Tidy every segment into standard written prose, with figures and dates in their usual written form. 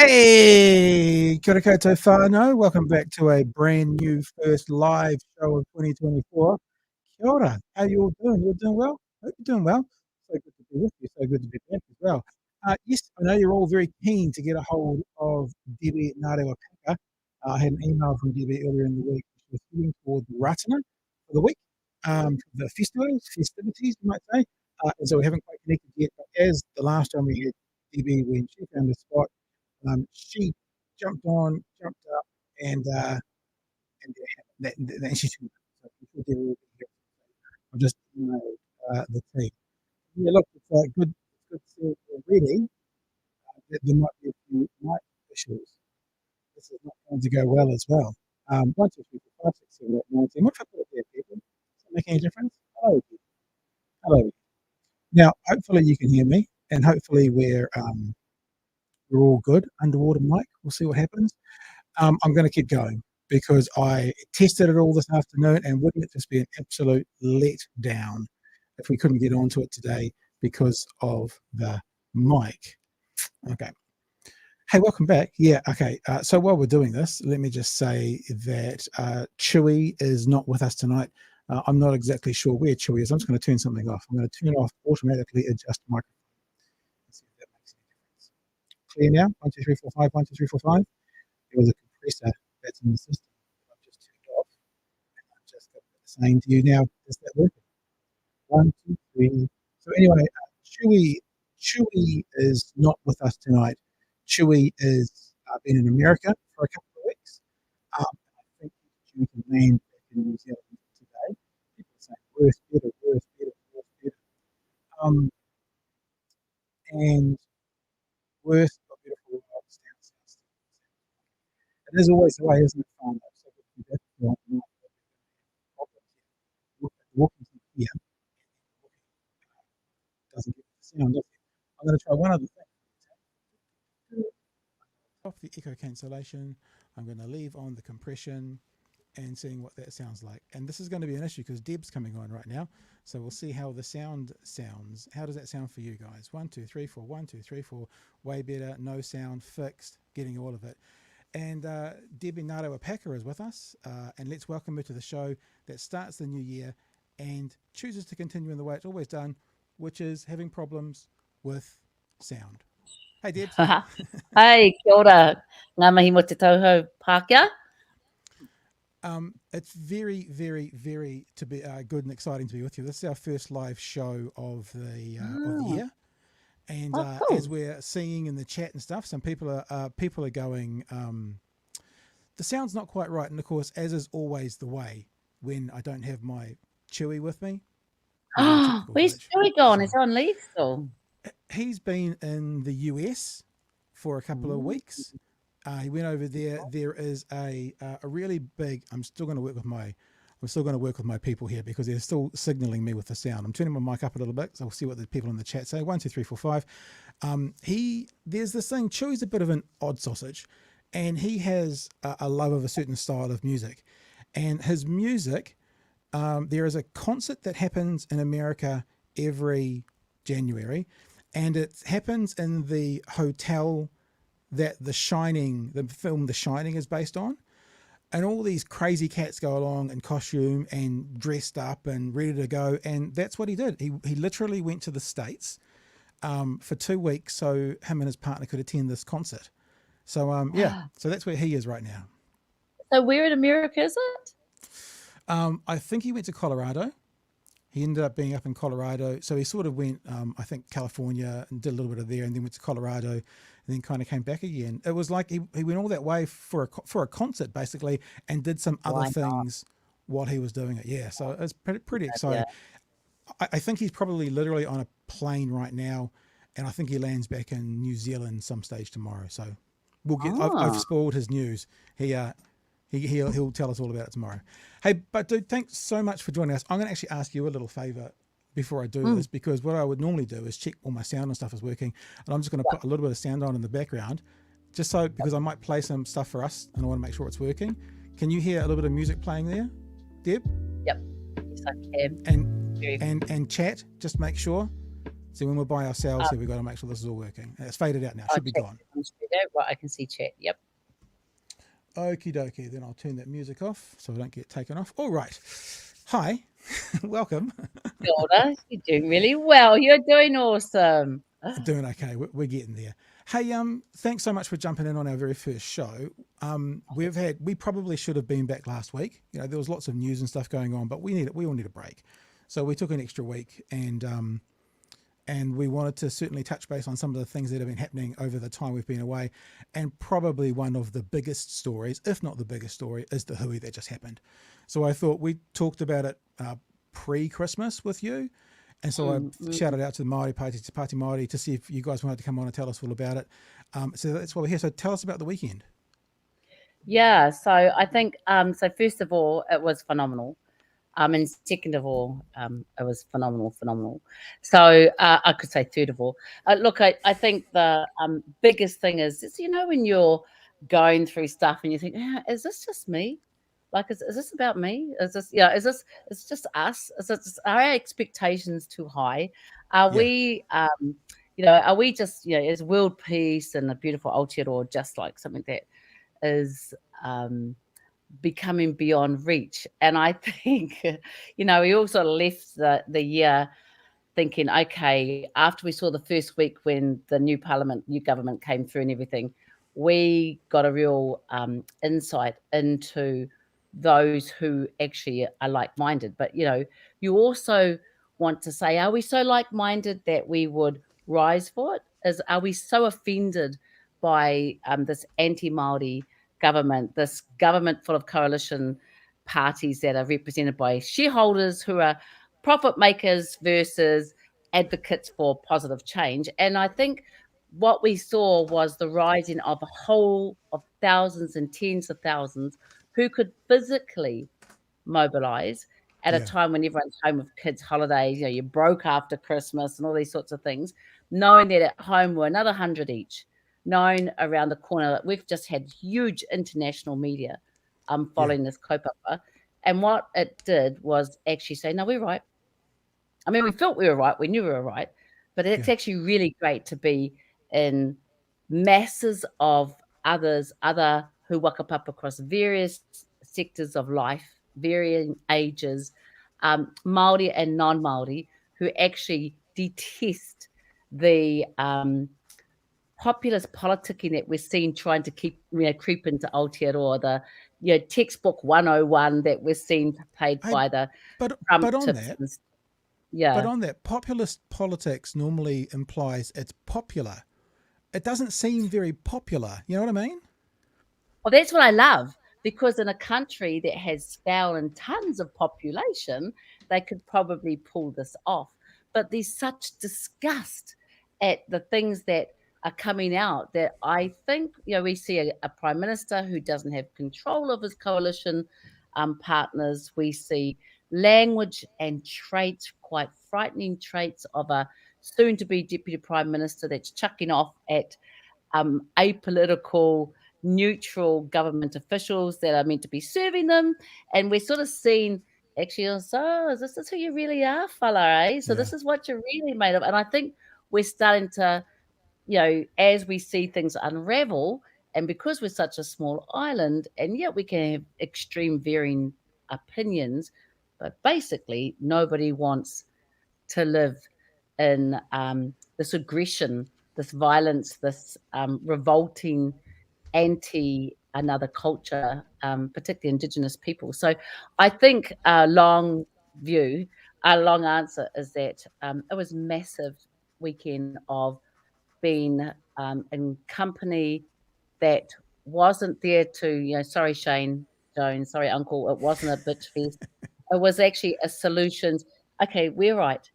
Hey, kia ora koutou whānau. Welcome back to a brand new first live show of 2024. Kia ora. How you all doing? You all doing well? Hope you're doing well. So good to be with you. So good to be back as well. Yes, I know you're all very keen to get a hold of Debbie Ngarewa Packer. I had an email from Debbie earlier in the week. She was heading toward the Ratana for the week, for the festivities, you might say. And so we haven't quite connected yet. But as the last time we had Debbie, when she found a spot, she jumped up, and she's so I'll just email the team. Yeah, look, it's good to see already that there might be a few mic issues. This is not going to go well as well. 1, 2, 3, 4, 5, 6, 7, 8, 9, 10. What if I put it there, people? Does that make any difference? Hello, people. Hello. Now, hopefully you can hear me, and hopefully we're all good. Underwater mic. We'll see what happens. I'm going to keep going because I tested it all this afternoon, and wouldn't it just be an absolute letdown if we couldn't get onto it today because of the mic. Okay. Hey, welcome back. Yeah, okay. So while we're doing this, let me just say that Chewy is not with us tonight. I'm not exactly sure where Chewy is. I'm just going to turn something off. I'm going to turn off automatically adjust microphone. Let's see if that makes any difference. Clear now? 1, 2, 3, 4, 5. 1, 2, 3, 4, 5. There was a compressor that's in the system that I've just turned off. And I'm just going to saying to you now, is that working? 1, 2, 3. So anyway, Chewy is not with us tonight. Chewy is been in America for a couple of weeks. I think he's due to land back in New Zealand today. People are saying worse, better, worse, better, worse, better. And worse, but beautiful. It is always the way, isn't it? So good to be back. Walking here doesn't get the sound, does it? I'm going to try one other thing. Off the echo cancellation. I'm going to leave on the compression and seeing what that sounds like. And this is going to be an issue because Deb's coming on right now. So we'll see how the sound sounds. How does that sound for you guys? 1, 2, 3, 4. 1, 2, 3, 4. Way better. No sound. Fixed. Getting all of it. And Debbie Ngarewa Packer is with us. And let's welcome her to the show that starts the new year and chooses to continue in the way it's always done, which is having problems with sound. Hey, Deb. Hey, kia ora. Ngā mihi mo te tauhou Pākehā. It's very, very, very to be good and exciting to be with you. This is our first live show of the year, and cool. As we're seeing in the chat and stuff, some people are going. The sound's not quite right, and of course, as is always the way when I don't have my Chewy with me. Where's Chewy gone? Is he on leave still? He's been in the US for a couple of weeks. He went over there. There is a really big. I'm still going to work with my people here because they're still signaling me with the sound. I'm turning my mic up a little bit, so we'll see what the people in the chat say. 1, 2, 3, 4, 5. There's this thing. Chewy's a bit of an odd sausage, and he has a love of a certain style of music, and his music. There is a concert that happens in America every January, and it happens in the hotel that the film The Shining is based on, and all these crazy cats go along in costume and dressed up and ready to go, and that's what he did. He literally went to the States for 2 weeks so him and his partner could attend this concert. So so that's where he is right now. So where in America is it? I think he went to Colorado. He ended up being up in Colorado. So he sort of went, I think, California and did a little bit of there, and then went to Colorado, and then kind of came back again. It was like he went all that way for a concert, basically, and did some other things while he was doing it. Yeah, so it's pretty Yeah. exciting. I think he's probably literally on a plane right now, and I think he lands back in New Zealand some stage tomorrow. So we'll get. I've Oh. spoiled his news. He'll tell us all about it tomorrow. Hey, but dude, thanks so much for joining us. I'm going to actually ask you a little favor before I do this, because what I would normally do is check all my sound and stuff is working, and I'm just going to put a little bit of sound on in the background, just so, because I might play some stuff for us and I want to make sure it's working. Can you hear a little bit of music playing there, Deb? Yep. Yes, I can. And chat, just make sure. See, when we're by ourselves here, we've got to make sure this is all working. It's faded out now. Should be gone. Right, I can see chat. Yep. Okie dokie. Then I'll turn that music off so I don't get taken off. All right. Hi. Welcome. Hilda, you're doing really well. You're doing awesome. Doing okay. We're getting there. Hey, thanks so much for jumping in on our very first show. We probably should have been back last week. You know, there was lots of news and stuff going on, but we all need a break. So we took an extra week, and we wanted to certainly touch base on some of the things that have been happening over the time we've been away. And probably one of the biggest stories, if not the biggest story, is the Hui that just happened. So I thought we talked about it pre-Christmas with you. And so I shouted out to the Māori Party, to Pāti Māori, to see if you guys wanted to come on and tell us all about it. So that's why we're here. So tell us about the weekend. Yeah, so I think, so first of all, it was phenomenal. And second of all, it was phenomenal. So I could say third of all. Look, I think the biggest thing is, when you're going through stuff and you think, is this just me? Like, is this about me? Is it's just us? Are our expectations too high? Are we, are we just, is world peace and a beautiful Aotearoa just like something that is becoming beyond reach? And I think, we all sort of left the year thinking, okay, after we saw the first week when the new government came through and everything, we got a real insight into those who actually are like-minded. But, you also want to say, are we so like-minded that we would rise for it? Are we so offended by this anti-Māori government, this government full of coalition parties that are represented by shareholders who are profit makers versus advocates for positive change? And I think what we saw was the rising of a whole of thousands and tens of thousands who could physically mobilize at a time when everyone's home with kids' holidays, you're broke after Christmas and all these sorts of things, knowing that at home were another 100 each, knowing around the corner that we've just had huge international media following this kaupapa. And what it did was actually say, no, we're right. I mean, we felt we were right. We knew we were right. But it's actually really great to be in masses of other who wakapapa across various sectors of life, varying ages, Māori and non-Māori, who actually detest the populist politicking that we're seeing trying to creep into Aotearoa, the textbook 101 that we're seeing played by the Trump tips. But on that, populist politics normally implies it's popular. It doesn't seem very popular. You know what I mean? Well, that's what I love, because in a country that has scale and tons of population, they could probably pull this off. But there's such disgust at the things that are coming out that I think, we see a prime minister who doesn't have control of his coalition partners. We see language and traits, quite frightening traits of a soon-to-be deputy prime minister that's chucking off at apolitical, neutral government officials that are meant to be serving them. And we're sort of seeing, actually, so is this who you really are, fella, eh? So this is what you're really made of. And I think we're starting to, as we see things unravel, and because we're such a small island, and yet we can have extreme varying opinions, but basically nobody wants to live in this aggression, this violence, this revolting anti another culture, particularly Indigenous people. So I think a long answer is that it was massive weekend of being in company that wasn't there to, sorry, Shane, Jones. Sorry, Uncle. It wasn't a bitch fest. It was actually a solutions. Okay, we're right.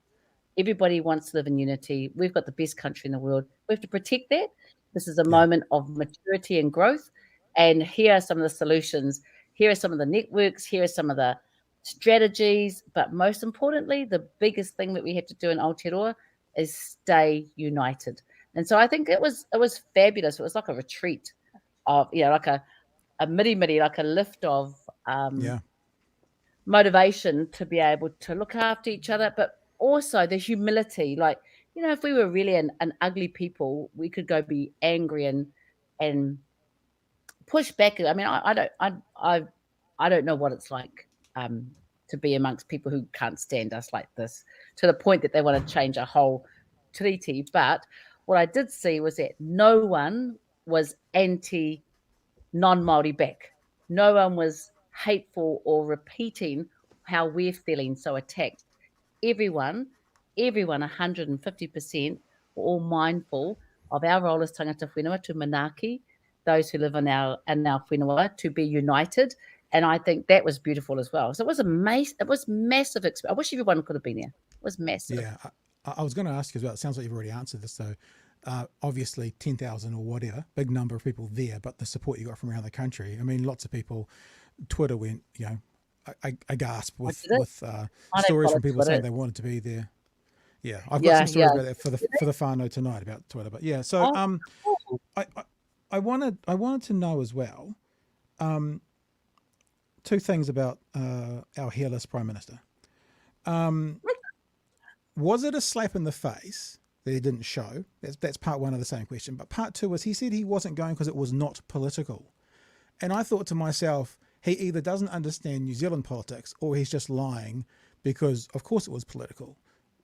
Everybody wants to live in unity. We've got the best country in the world. We have to protect that. This is a Yeah. moment of maturity and growth. And here are some of the solutions. Here are some of the networks. Here are some of the strategies. But most importantly, the biggest thing that we have to do in Aotearoa is stay united. And so I think it was fabulous. It was like a retreat of, like a midi, like a lift of Yeah. motivation to be able to look after each other, but also the humility. Like, if we were really an ugly people, we could go be angry and push back. I mean, I don't know what it's like to be amongst people who can't stand us like this, to the point that they want to change a whole treaty. But what I did see was that no one was anti non-Māori back. No one was hateful or repeating how we're feeling so attacked. Everyone, 150% were all mindful of our role as tangata whenua to manaaki, those who live in our whenua, to be united. And I think that was beautiful as well. So it was massive. I wish everyone could have been there. It was massive. Yeah. I was going to ask you as well. It sounds like you've already answered this. So obviously 10,000 or whatever, big number of people there, but the support you got from around the country. I mean, lots of people, Twitter went, I gasped with stories from people saying they wanted to be there. Yeah, I've got some stories about that for the whānau tonight about Twitter. But yeah, so cool. I wanted to know as well two things about our hairless Prime Minister. Was it a slap in the face that he didn't show? That's part one of the same question. But part two was he said he wasn't going because it was not political. And I thought to myself, he either doesn't understand New Zealand politics or he's just lying because, of course, it was political.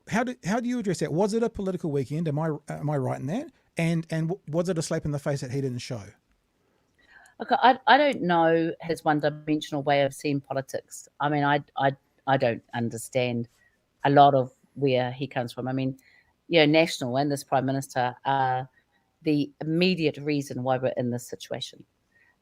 How do you address that? Was it a political weekend? Am I right in that? And was it a slap in the face that he didn't show? Okay, I don't know his one-dimensional way of seeing politics. I mean, I don't understand a lot of where he comes from. I mean, National and this Prime Minister are the immediate reason why we're in this situation.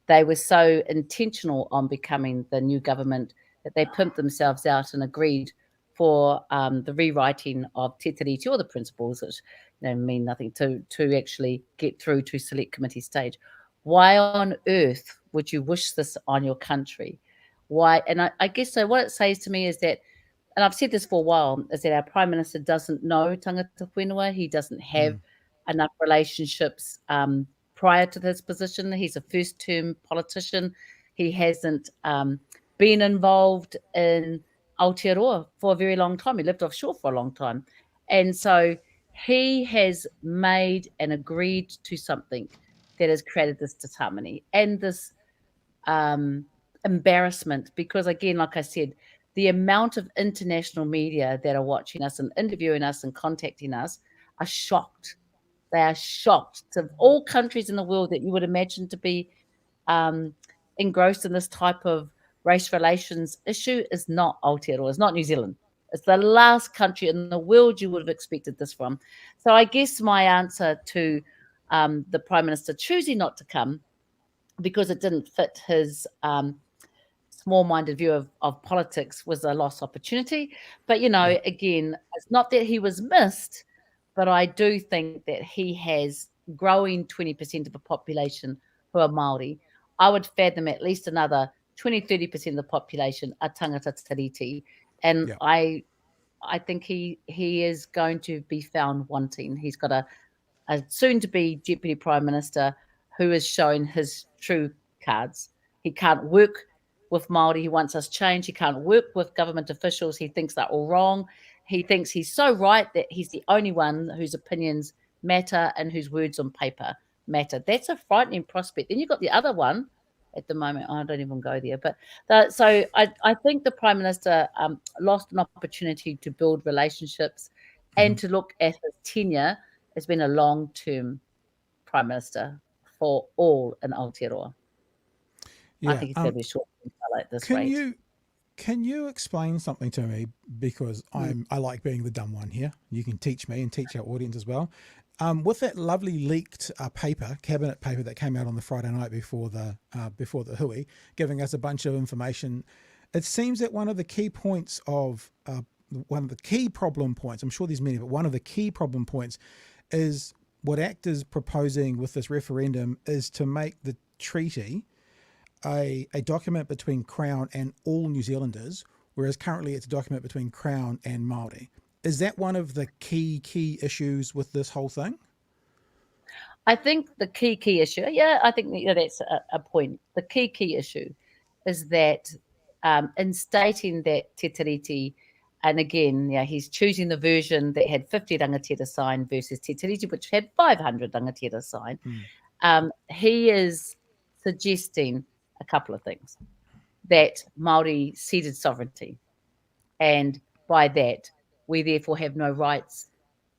They were so intentional on becoming the new government that they pimped themselves out and agreed for the rewriting of Te Tiriti, or the principles, which mean nothing, to actually get through to select committee stage. Why on earth would you wish this on your country? Why? And I guess so. What it says to me is that, and I've said this for a while, is that our Prime Minister doesn't know tangata whenua. He doesn't have enough relationships prior to this position. He's a first-term politician. He hasn't been involved in Aotearoa for a very long time. He lived offshore for a long time. And so he has made and agreed to something that has created this disharmony and this embarrassment, because, again, like I said, the amount of international media that are watching us and interviewing us and contacting us are shocked. They are shocked. To all countries in the world that you would imagine to be engrossed in this type of race relations issue is not Aotearoa, it's not New Zealand. It's the last country in the world you would have expected this from. So I guess my answer to the Prime Minister choosing not to come because it didn't fit his small-minded view of politics was a lost opportunity. But, again, it's not that he was missed, but I do think that he has growing 20% of the population who are Māori. I would fathom at least another 20-30% of the population are tangata tiriti. And I think he is going to be found wanting. He's got a soon-to-be Deputy Prime Minister who is showing his true cards. He can't work with Māori. He wants us change. He can't work with government officials. He thinks they're all wrong. He thinks he's so right that he's the only one whose opinions matter and whose words on paper matter. That's a frightening prospect. Then you've got the other one at the moment. I don't even go there. But so I think the Prime Minister lost an opportunity to build relationships and to look at his tenure as being a long-term Prime Minister for all in Aotearoa. Yeah. I think he's going to be short at this rate. Can you explain something to me? Because I like being the dumb one here. You can teach me and teach our audience as well. With that lovely leaked cabinet paper that came out on the Friday night before the Hui, giving us a bunch of information, it seems that one of the key problem points, I'm sure there's many, but one of the key problem points is what ACT is proposing with this referendum is to make the treaty a document between Crown and all New Zealanders, whereas currently it's a document between Crown and Māori. Is that one of the key issues with this whole thing? I think the key issue, I think that's a point. The key issue is that in stating that Te Tiriti, and again, he's choosing the version that had 50 rangatira signed versus Te Tiriti, which had 500 rangatira signed. He is suggesting a couple of things. That Māori ceded sovereignty, and by that, we therefore have no rights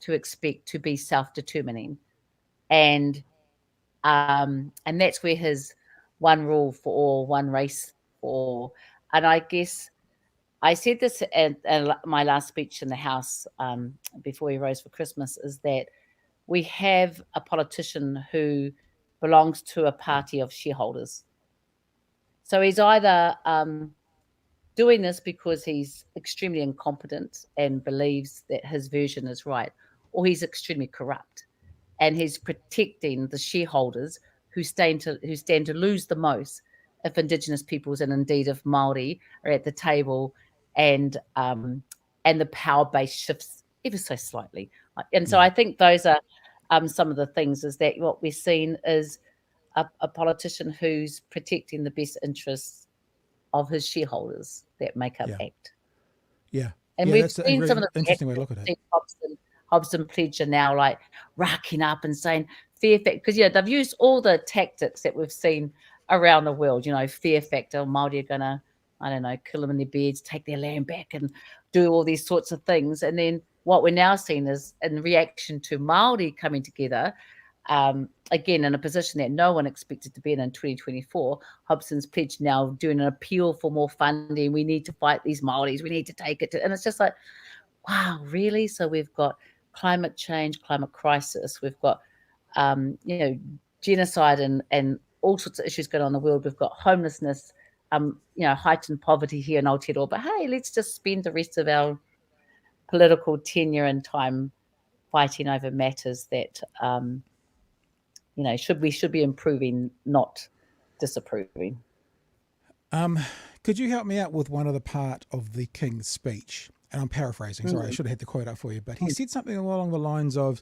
to expect to be self-determining. And that's where his one rule for all, one race for all. And I guess I said this at my last speech in the House before he rose for Christmas, is that we have a politician who belongs to a party of shareholders. So he's either doing this because he's extremely incompetent and believes that his version is right, or he's extremely corrupt and he's protecting the shareholders who stand to lose the most if Indigenous peoples and indeed if Māori are at the table and the power base shifts ever so slightly. And so I think those are some of the things, is that what we're seeing is a politician who's protecting the best interests of his shareholders that make up ACT. Yeah. And we've that's seen a really some of the interesting way to look at it. Hobson Pledge are now like racking up and saying fear factor, because they've used all the tactics that we've seen around the world, fear factor, Māori are gonna, I don't know, kill them in their beds, take their land back and do all these sorts of things. And then what we're now seeing is, in reaction to Māori coming together, again, in a position that no one expected to be in 2024, Hobson's Pledge now doing an appeal for more funding. We need to fight these Māoris. We need to take it to, and it's just like, wow, really? So we've got climate change, climate crisis. We've got, genocide and all sorts of issues going on in the world. We've got homelessness, heightened poverty here in Aotearoa. But hey, let's just spend the rest of our political tenure and time fighting over matters that, we should be improving, not disapproving. Could you help me out with one other part of the King's speech? And I'm paraphrasing, sorry, I should have had the quote up for you, but he said something along the lines of,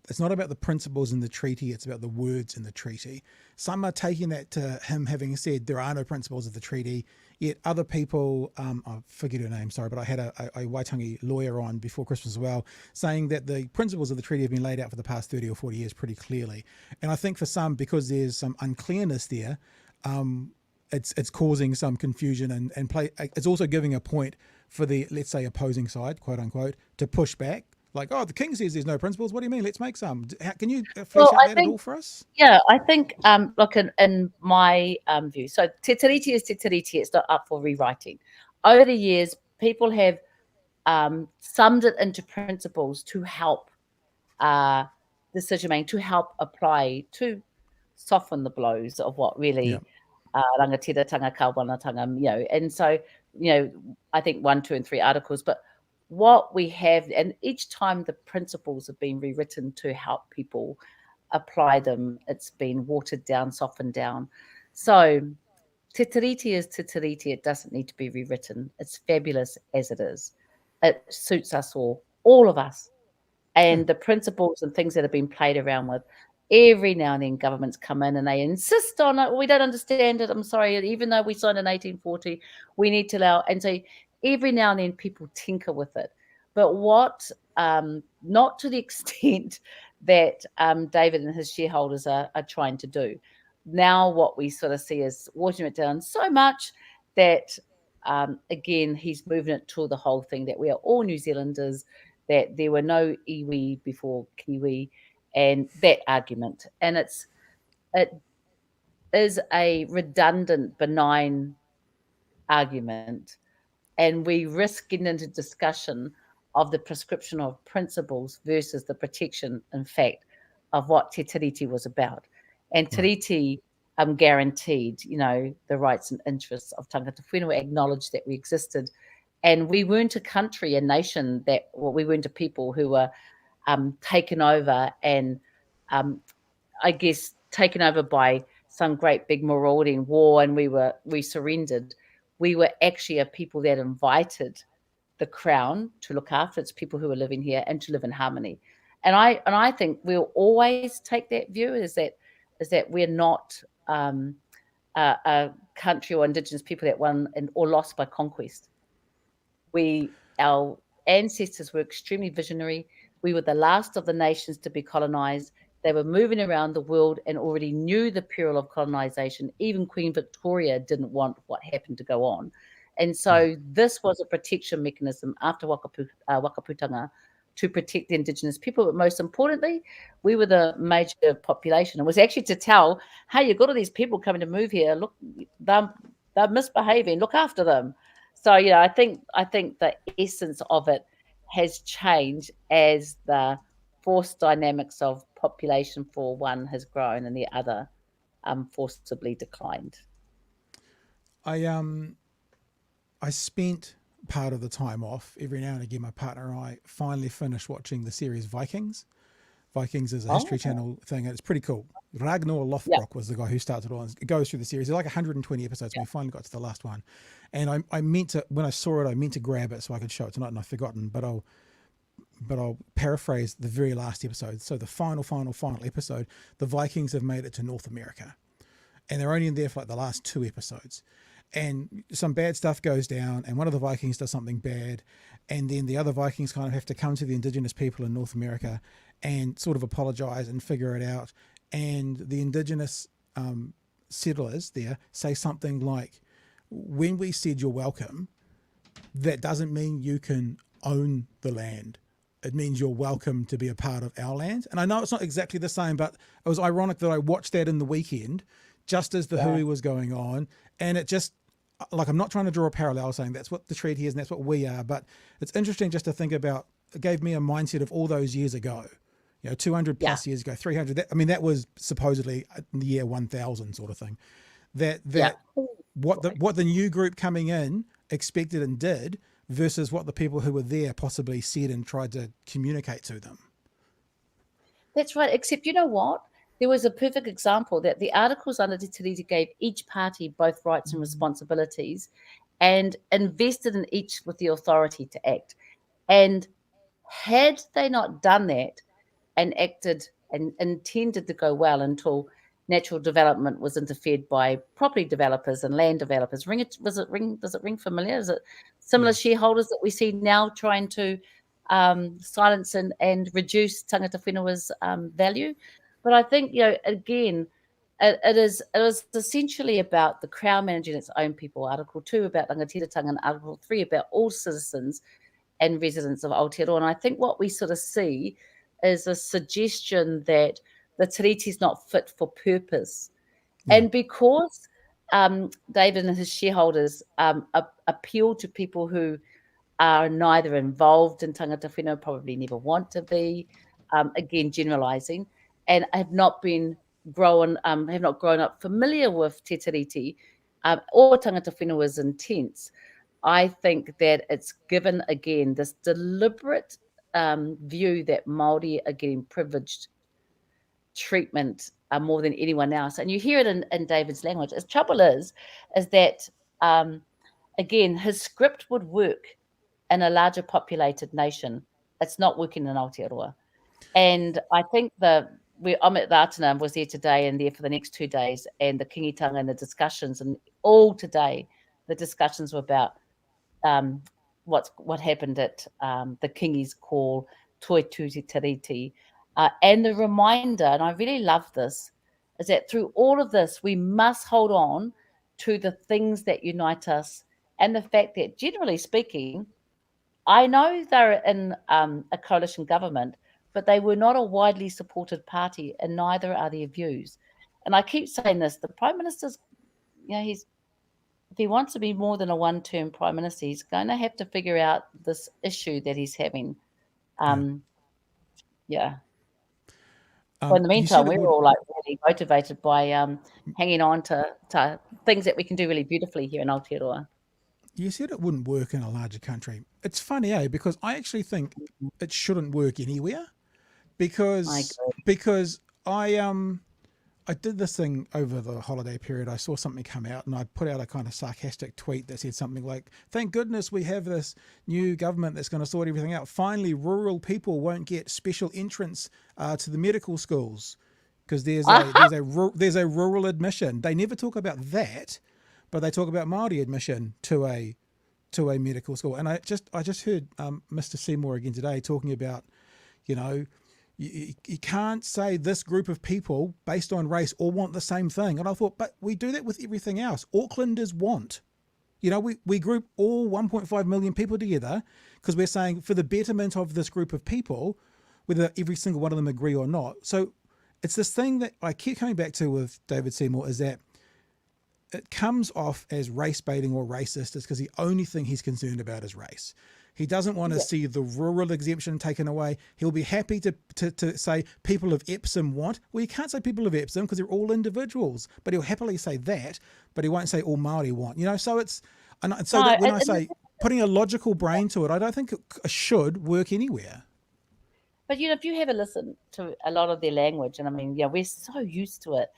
it's not about the principles in the treaty, it's about the words in the treaty. Some are taking that to him having said there are no principles of the treaty, yet other people, I forget her name, sorry, but I had a Waitangi lawyer on before Christmas as well, saying that the principles of the treaty have been laid out for the past 30 or 40 years pretty clearly. And I think for some, because there's some unclearness there, it's causing some confusion and it's also giving a point for the, let's say, opposing side, quote unquote, to push back. Like, the King says there's no principles. What do you mean? Let's make some. Can you flesh out that at all for us? Yeah, I think, look, in my view, so Te Tiriti is Te Tiriti. It's not up for rewriting. Over the years, people have summed it into principles to help decision making, to help apply, to soften the blows of what really rangatiratanga, kawanatanga, and so, I think 1, 2, and 3 articles, but what we have, and each time the principles have been rewritten to help people apply them, it's been watered down, softened down. So Te Tiriti is Te Tiriti. It doesn't need to be rewritten. It's fabulous as it is. It suits us all of us. And the principles and things that have been played around with, every now and then governments come in and they insist on it. We don't understand it. I'm sorry. Even though we signed in 1840, we need to allow. And so every now and then people tinker with it. But not to the extent that David and his shareholders are trying to do. Now what we sort of see is watering it down so much that, again, he's moving it to the whole thing that we are all New Zealanders, that there were no iwi before Kiwi, and that argument. And it is a redundant, benign argument. And we risk getting into discussion of the prescription of principles versus the protection, in fact, of what Te Tiriti was about. And Tiriti guaranteed, the rights and interests of tangata whenua, acknowledged that we existed. And we weren't a country, a nation we weren't a people who were taken over and, I guess, taken over by some great big marauding war, and we surrendered. We were actually a people that invited the crown to look after its people who are living here and to live in harmony. And I think we'll always take that view, is that we're not a country or indigenous people that won or lost by conquest. Our ancestors were extremely visionary. We were the last of the nations to be colonized. They were moving around the world and already knew the peril of colonization. Even Queen Victoria didn't want what happened to go on. And so this was a protection mechanism after Wakaputanga to protect the indigenous people. But most importantly, we were the major population. It was actually to tell, hey, you've got all these people coming to move here. Look, they're misbehaving. Look after them. So, I think the essence of it has changed as the force dynamics of population for one has grown and the other forcibly declined. I spent part of the time off. Every now and again, my partner and I finally finished watching the series Vikings. Vikings is a History Channel thing, and it's pretty cool. Ragnar Lothbrok was the guy who started it on. It goes through the series. There's like 120 episodes, and we finally got to the last one. And I meant to, when I saw it, I meant to grab it so I could show it tonight, and I've forgotten. But I'll paraphrase the very last episode. So the final episode, the Vikings have made it to North America, and they're only in there for like the last 2 episodes. And some bad stuff goes down, and one of the Vikings does something bad, and then the other Vikings kind of have to come to the indigenous people in North America and sort of apologize and figure it out. And the indigenous settlers there say something like, when we said you're welcome, that doesn't mean you can own the land. It means you're welcome to be a part of our land. And I know it's not exactly the same, but it was ironic that I watched that in the weekend just as the Hui was going on. And it just, like, I'm not trying to draw a parallel saying that's what the treaty is and that's what we are, but it's interesting just to think about. It gave me a mindset of all those years ago, 200 plus years ago, 300. That was supposedly in the year 1000 sort of thing. What the new group coming in expected and did versus what the people who were there possibly said and tried to communicate to them. That's right. Except, you know what? There was a perfect example that the articles under Te Tiriti gave each party both rights and responsibilities and invested in each with the authority to act. And had they not done that and acted and intended to go well until natural development was interfered by property developers and land developers. Does it ring familiar? Is it similar shareholders that we see now trying to silence and reduce tangata whenua's value? But I think, again, it is essentially about the Crown managing its own people, Article 2 about rangatiratanga and Article 3 about all citizens and residents of Aotearoa. And I think what we sort of see is a suggestion that the treaty is not fit for purpose. And because David and his shareholders appeal to people who are neither involved in tangata whenua, probably never want to be, again, generalising, and have not grown up familiar with Te Tiriti or tangata whenua's intents, I think that it's given, again, this deliberate view that Māori are getting privileged treatment more than anyone else. And you hear it in David's language. The trouble is that, again, his script would work in a larger populated nation. It's not working in Aotearoa. And I think Amit Ratana was there today and there for the next 2 days, and the kingitanga and the discussions, and all today, the discussions were about what happened at the Kingi's call, Toi Tuti Tiriti, and the reminder, and I really love this, is that through all of this, we must hold on to the things that unite us, and the fact that, generally speaking, I know they're in a coalition government, but they were not a widely supported party, and neither are their views. And I keep saying this: the Prime Minister's, he's if he wants to be more than a one-term prime minister, he's going to have to figure out this issue that he's having. Yeah. So in the meantime, we're all like really motivated by hanging on to things that we can do really beautifully here in Aotearoa. You said it wouldn't work in a larger country. It's funny, because I actually think it shouldn't work anywhere, because I did this thing over the holiday period. I saw something come out and I put out a kind of sarcastic tweet that said something like, "Thank goodness we have this new government that's going to sort everything out. Finally, rural people won't get special entrance to the medical schools because there's a rural admission." They never talk about that, but they talk about Māori admission to a medical school. And I just heard Mr. Seymour again today talking about, you can't say this group of people based on race all want the same thing. And I thought, but we do that with everything else. Aucklanders want. We group all 1.5 million people together because we're saying for the betterment of this group of people, whether every single one of them agree or not. So it's this thing that I keep coming back to with David Seymour, is that it comes off as race baiting or racist is because the only thing he's concerned about is race. He doesn't want to see the rural exemption taken away. He'll be happy to say people of Epsom want. Well, you can't say people of Epsom because they're all individuals, but he'll happily say that, but he won't say all Māori want. So it's, when I say putting a logical brain to it, I don't think it should work anywhere. But, if you have a listen to a lot of their language, and I mean, we're so used to it,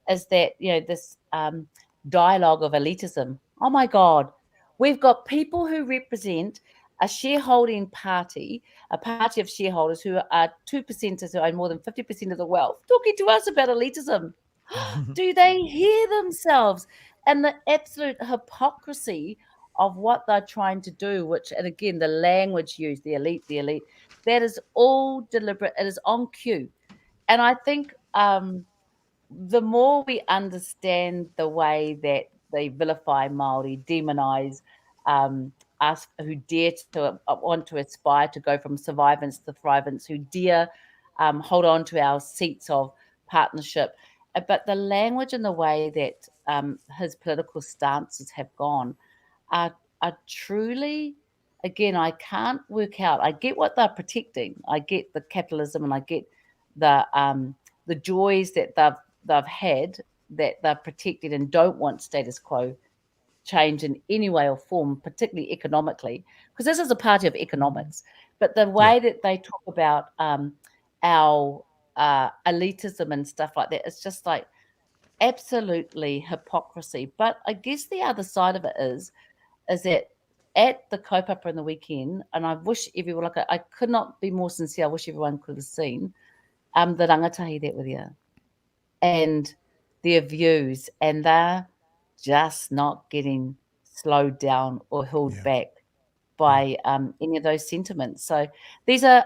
is that, this dialogue of elitism. Oh my God, we've got people who represent a shareholding party, a party of shareholders who are 2%ers who own more than 50% of the wealth, talking to us about elitism. Do they hear themselves? And the absolute hypocrisy of what they're trying to do, which, and again, the language used, the elite, that is all deliberate. It is on cue. And I think the more we understand the way that they vilify Māori, demonise us who dare to want to aspire to go from survivance to thrivance, who dare hold on to our seats of partnership. But the language and the way that his political stances have gone are truly, again, I can't work out. I get what they're protecting. I get the capitalism, and I get the joys that they've had, that they're protected and don't want status quo change in any way or form, particularly economically, because this is a party of economics. But the way that they talk about our elitism and stuff like that, it's just like absolutely hypocrisy. But I guess the other side of it is that at the kaupapa in the weekend, and I wish everyone, I could not be more sincere, I wish everyone could have seen the rangatahi that were there and their views, and they're just not getting slowed down or held back by any of those sentiments. So these are,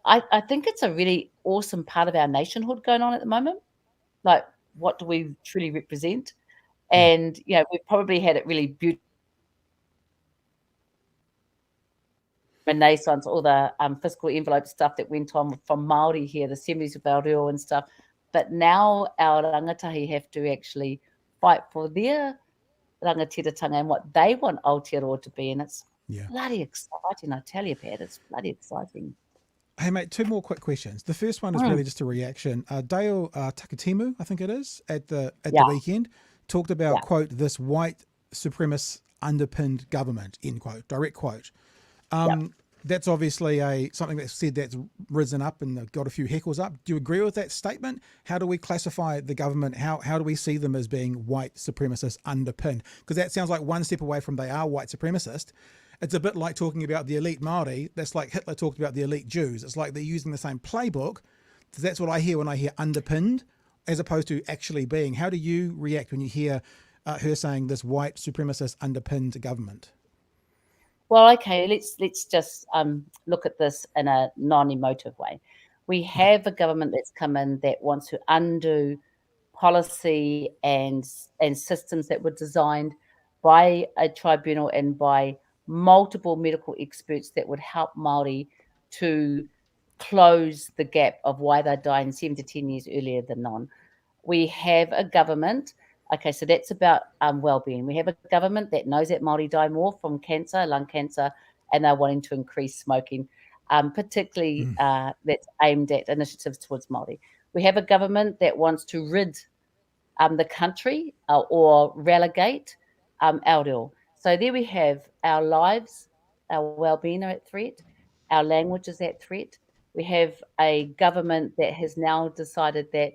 I think it's a really awesome part of our nationhood going on at the moment. Like, what do we truly represent? And, we've probably had it really beautiful. Renaissance, all the fiscal envelope stuff that went on from Māori here, the 70s of Aotearoa and stuff. But now our rangatahi have to actually fight for their rangatiratanga and what they want Aotearoa to be. And it's bloody exciting, I tell you, Pat. It's bloody exciting. Hey, mate, two more quick questions. The first one is really just a reaction. Dale Takatimu, I think it is, at the weekend, talked about, quote, this white supremacist underpinned government, end quote, direct quote. That's obviously something that's said that's risen up and got a few heckles up. Do you agree with that statement? How do we classify the government? How do we see them as being white supremacist underpinned? Because that sounds like one step away from they are white supremacist. It's a bit like talking about the elite Māori. That's like Hitler talked about the elite Jews. It's like they're using the same playbook. That's what I hear when I hear underpinned, as opposed to actually being. How do you react when you hear her saying this white supremacist underpinned government? Well, okay, let's just look at this in a non-emotive way. We have a government that's come in that wants to undo policy and systems that were designed by a tribunal and by multiple medical experts that would help Māori to close the gap of why they're dying 7 to 10 years earlier than non. We have a government Okay, so that's about well-being. We have a government that knows that Māori die more from cancer, lung cancer, and they're wanting to increase smoking, particularly that's aimed at initiatives towards Māori. We have a government that wants to rid the country or relegate our reo. So there we have our lives, our well-being are at threat, our language is at threat. We have a government that has now decided that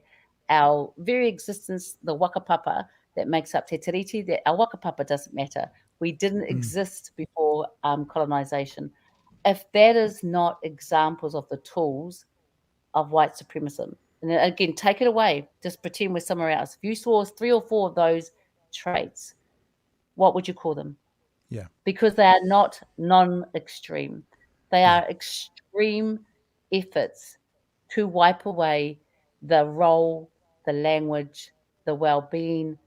our very existence, the wakapapa that makes up Te Tiriti, that our wakapapa doesn't matter. We didn't exist before colonisation. If that is not examples of the tools of white supremacism, and again, take it away, just pretend we're somewhere else. If you saw 3 or 4 of those traits, what would you call them? Yeah. Because they are not non-extreme. They are extreme efforts to wipe away the role, the language, the well-being,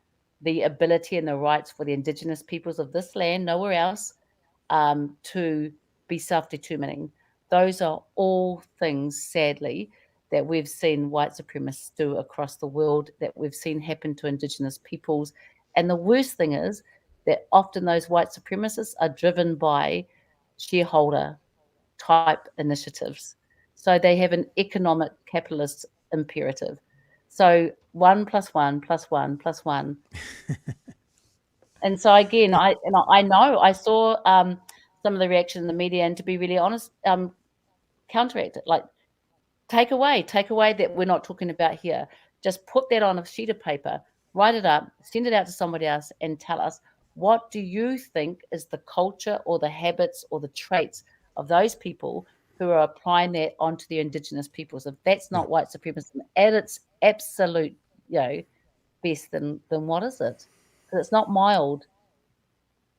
the ability and the rights for the Indigenous peoples of this land, nowhere else, to be self-determining. Those are all things, sadly, that we've seen white supremacists do across the world, that we've seen happen to Indigenous peoples. And the worst thing is that often those white supremacists are driven by shareholder type initiatives. So they have an economic capitalist imperative. So 1 + 1 + 1 + 1. And so again, I know I saw some of the reaction in the media, and to be really honest, counteract it. Like, take away that we're not talking about here. Just put that on a sheet of paper, write it up, send it out to somebody else, and tell us, what do you think is the culture or the habits or the traits of those people who are applying that onto the Indigenous peoples? If that's not white supremacy at its absolute, best, then what is it? Because it's not mild.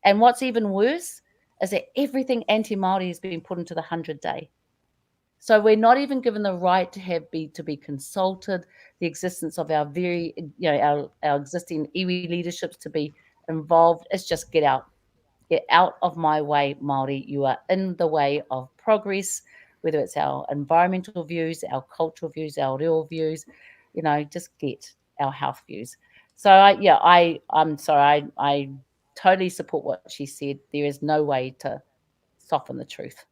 And what's even worse is that everything anti-Māori has been put into the 100-day. So we're not even given the right to be consulted, the existence of our very, our existing iwi leaderships to be involved. It's just get out of my way, Māori. You are in the way of progress, whether it's our environmental views, our cultural views, our real views, just get our health views. So I'm sorry, I totally support what she said. There is no way to soften the truth.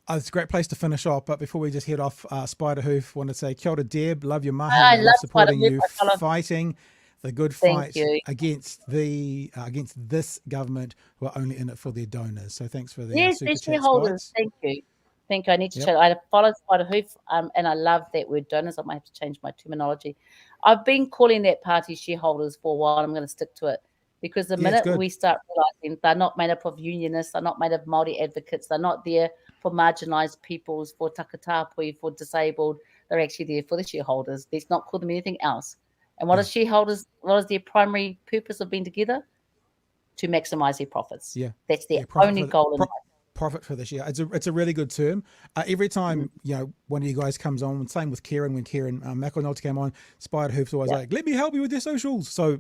It's a great place to finish off, but before we just head off, Spider Hoof, want to say kia ora, Deb, love your mahi. I love supporting Spider you, Hoof. fighting the good fight against this government who are only in it for their donors. So thanks for the super chat, shareholders. Thank you. I need to chat. I follow Spider Hoof, and I love that word donors. I might have to change my terminology. I've been calling that party shareholders for a while. I'm going to stick to it. Because the minute we start realising they're not made up of unionists, they're not made of Māori advocates, they're not there for marginalised peoples, for takatapui, for disabled, they're actually there for the shareholders. Let's not call them anything else. And what is shareholders, what is their primary purpose of being together? To maximise their profits. Yeah. That's their only goal in life. Profit for this year. It's a really good term. Every time one of you guys comes on, same with Kieran, when Kieran McElnulty came on, Spider Hoof's always like, let me help you with your socials. So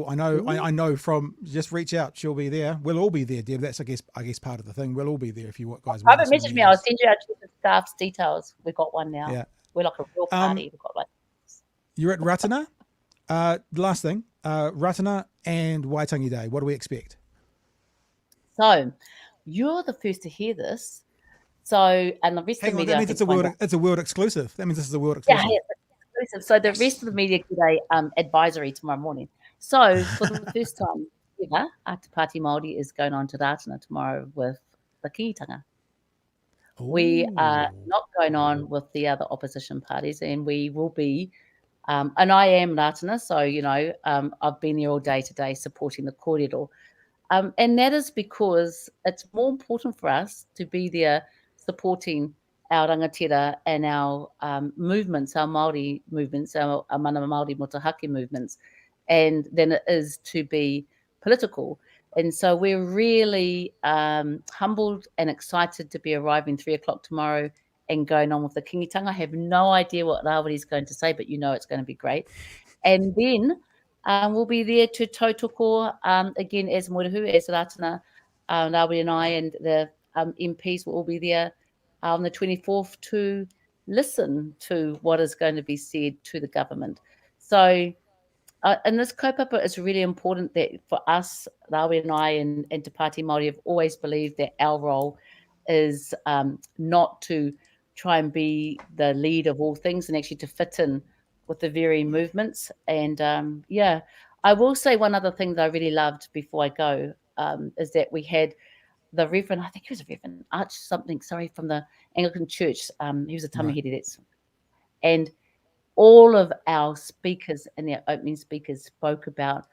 I know from just reach out, she'll be there. We'll all be there, Deb. That's I guess part of the thing. We'll all be there if you guys want. Private message me. I'll send you our chief of staff's details. We've got one now. Yeah. We're like a real party. We've got You're at Ratana. Last thing, Ratana and Waitangi Day. What do we expect? So, you're the first to hear this. So, and the rest of the media. That means it's a world exclusive. That means this is a world exclusive. Yeah, exclusive. So the rest of the media get a advisory tomorrow morning. So for the first time ever, Ate Pāti Māori is going on to Ratana tomorrow with the kingitanga. We are not going on with the other opposition parties, and we will be. And I am Ratana, so I've been there all day today supporting the kōrero. And that is because it's more important for us to be there supporting our rangatira and our movements, our Māori movements, our mana Māori motuhake movements, and than it is to be political. And so we're really humbled and excited to be arriving 3:00 tomorrow and going on with the kingitanga. I have no idea what Rawiri is going to say, but it's going to be great. And then we'll be there to tautoko again as Moerehu, as Ratana, Rawiri and I, and the MPs will all be there on the 24th to listen to what is going to be said to the government. So and this kaupapa is really important that for us, Rawi and I and Te Pāti Māori have always believed that our role is not to try and be the lead of all things and actually to fit in with the varying movements. And I will say one other thing that I really loved before I go is that we had the Reverend, I think he was a Reverend Arch something, from the Anglican Church. He was a tamahiri, and all of our speakers and their opening speakers spoke about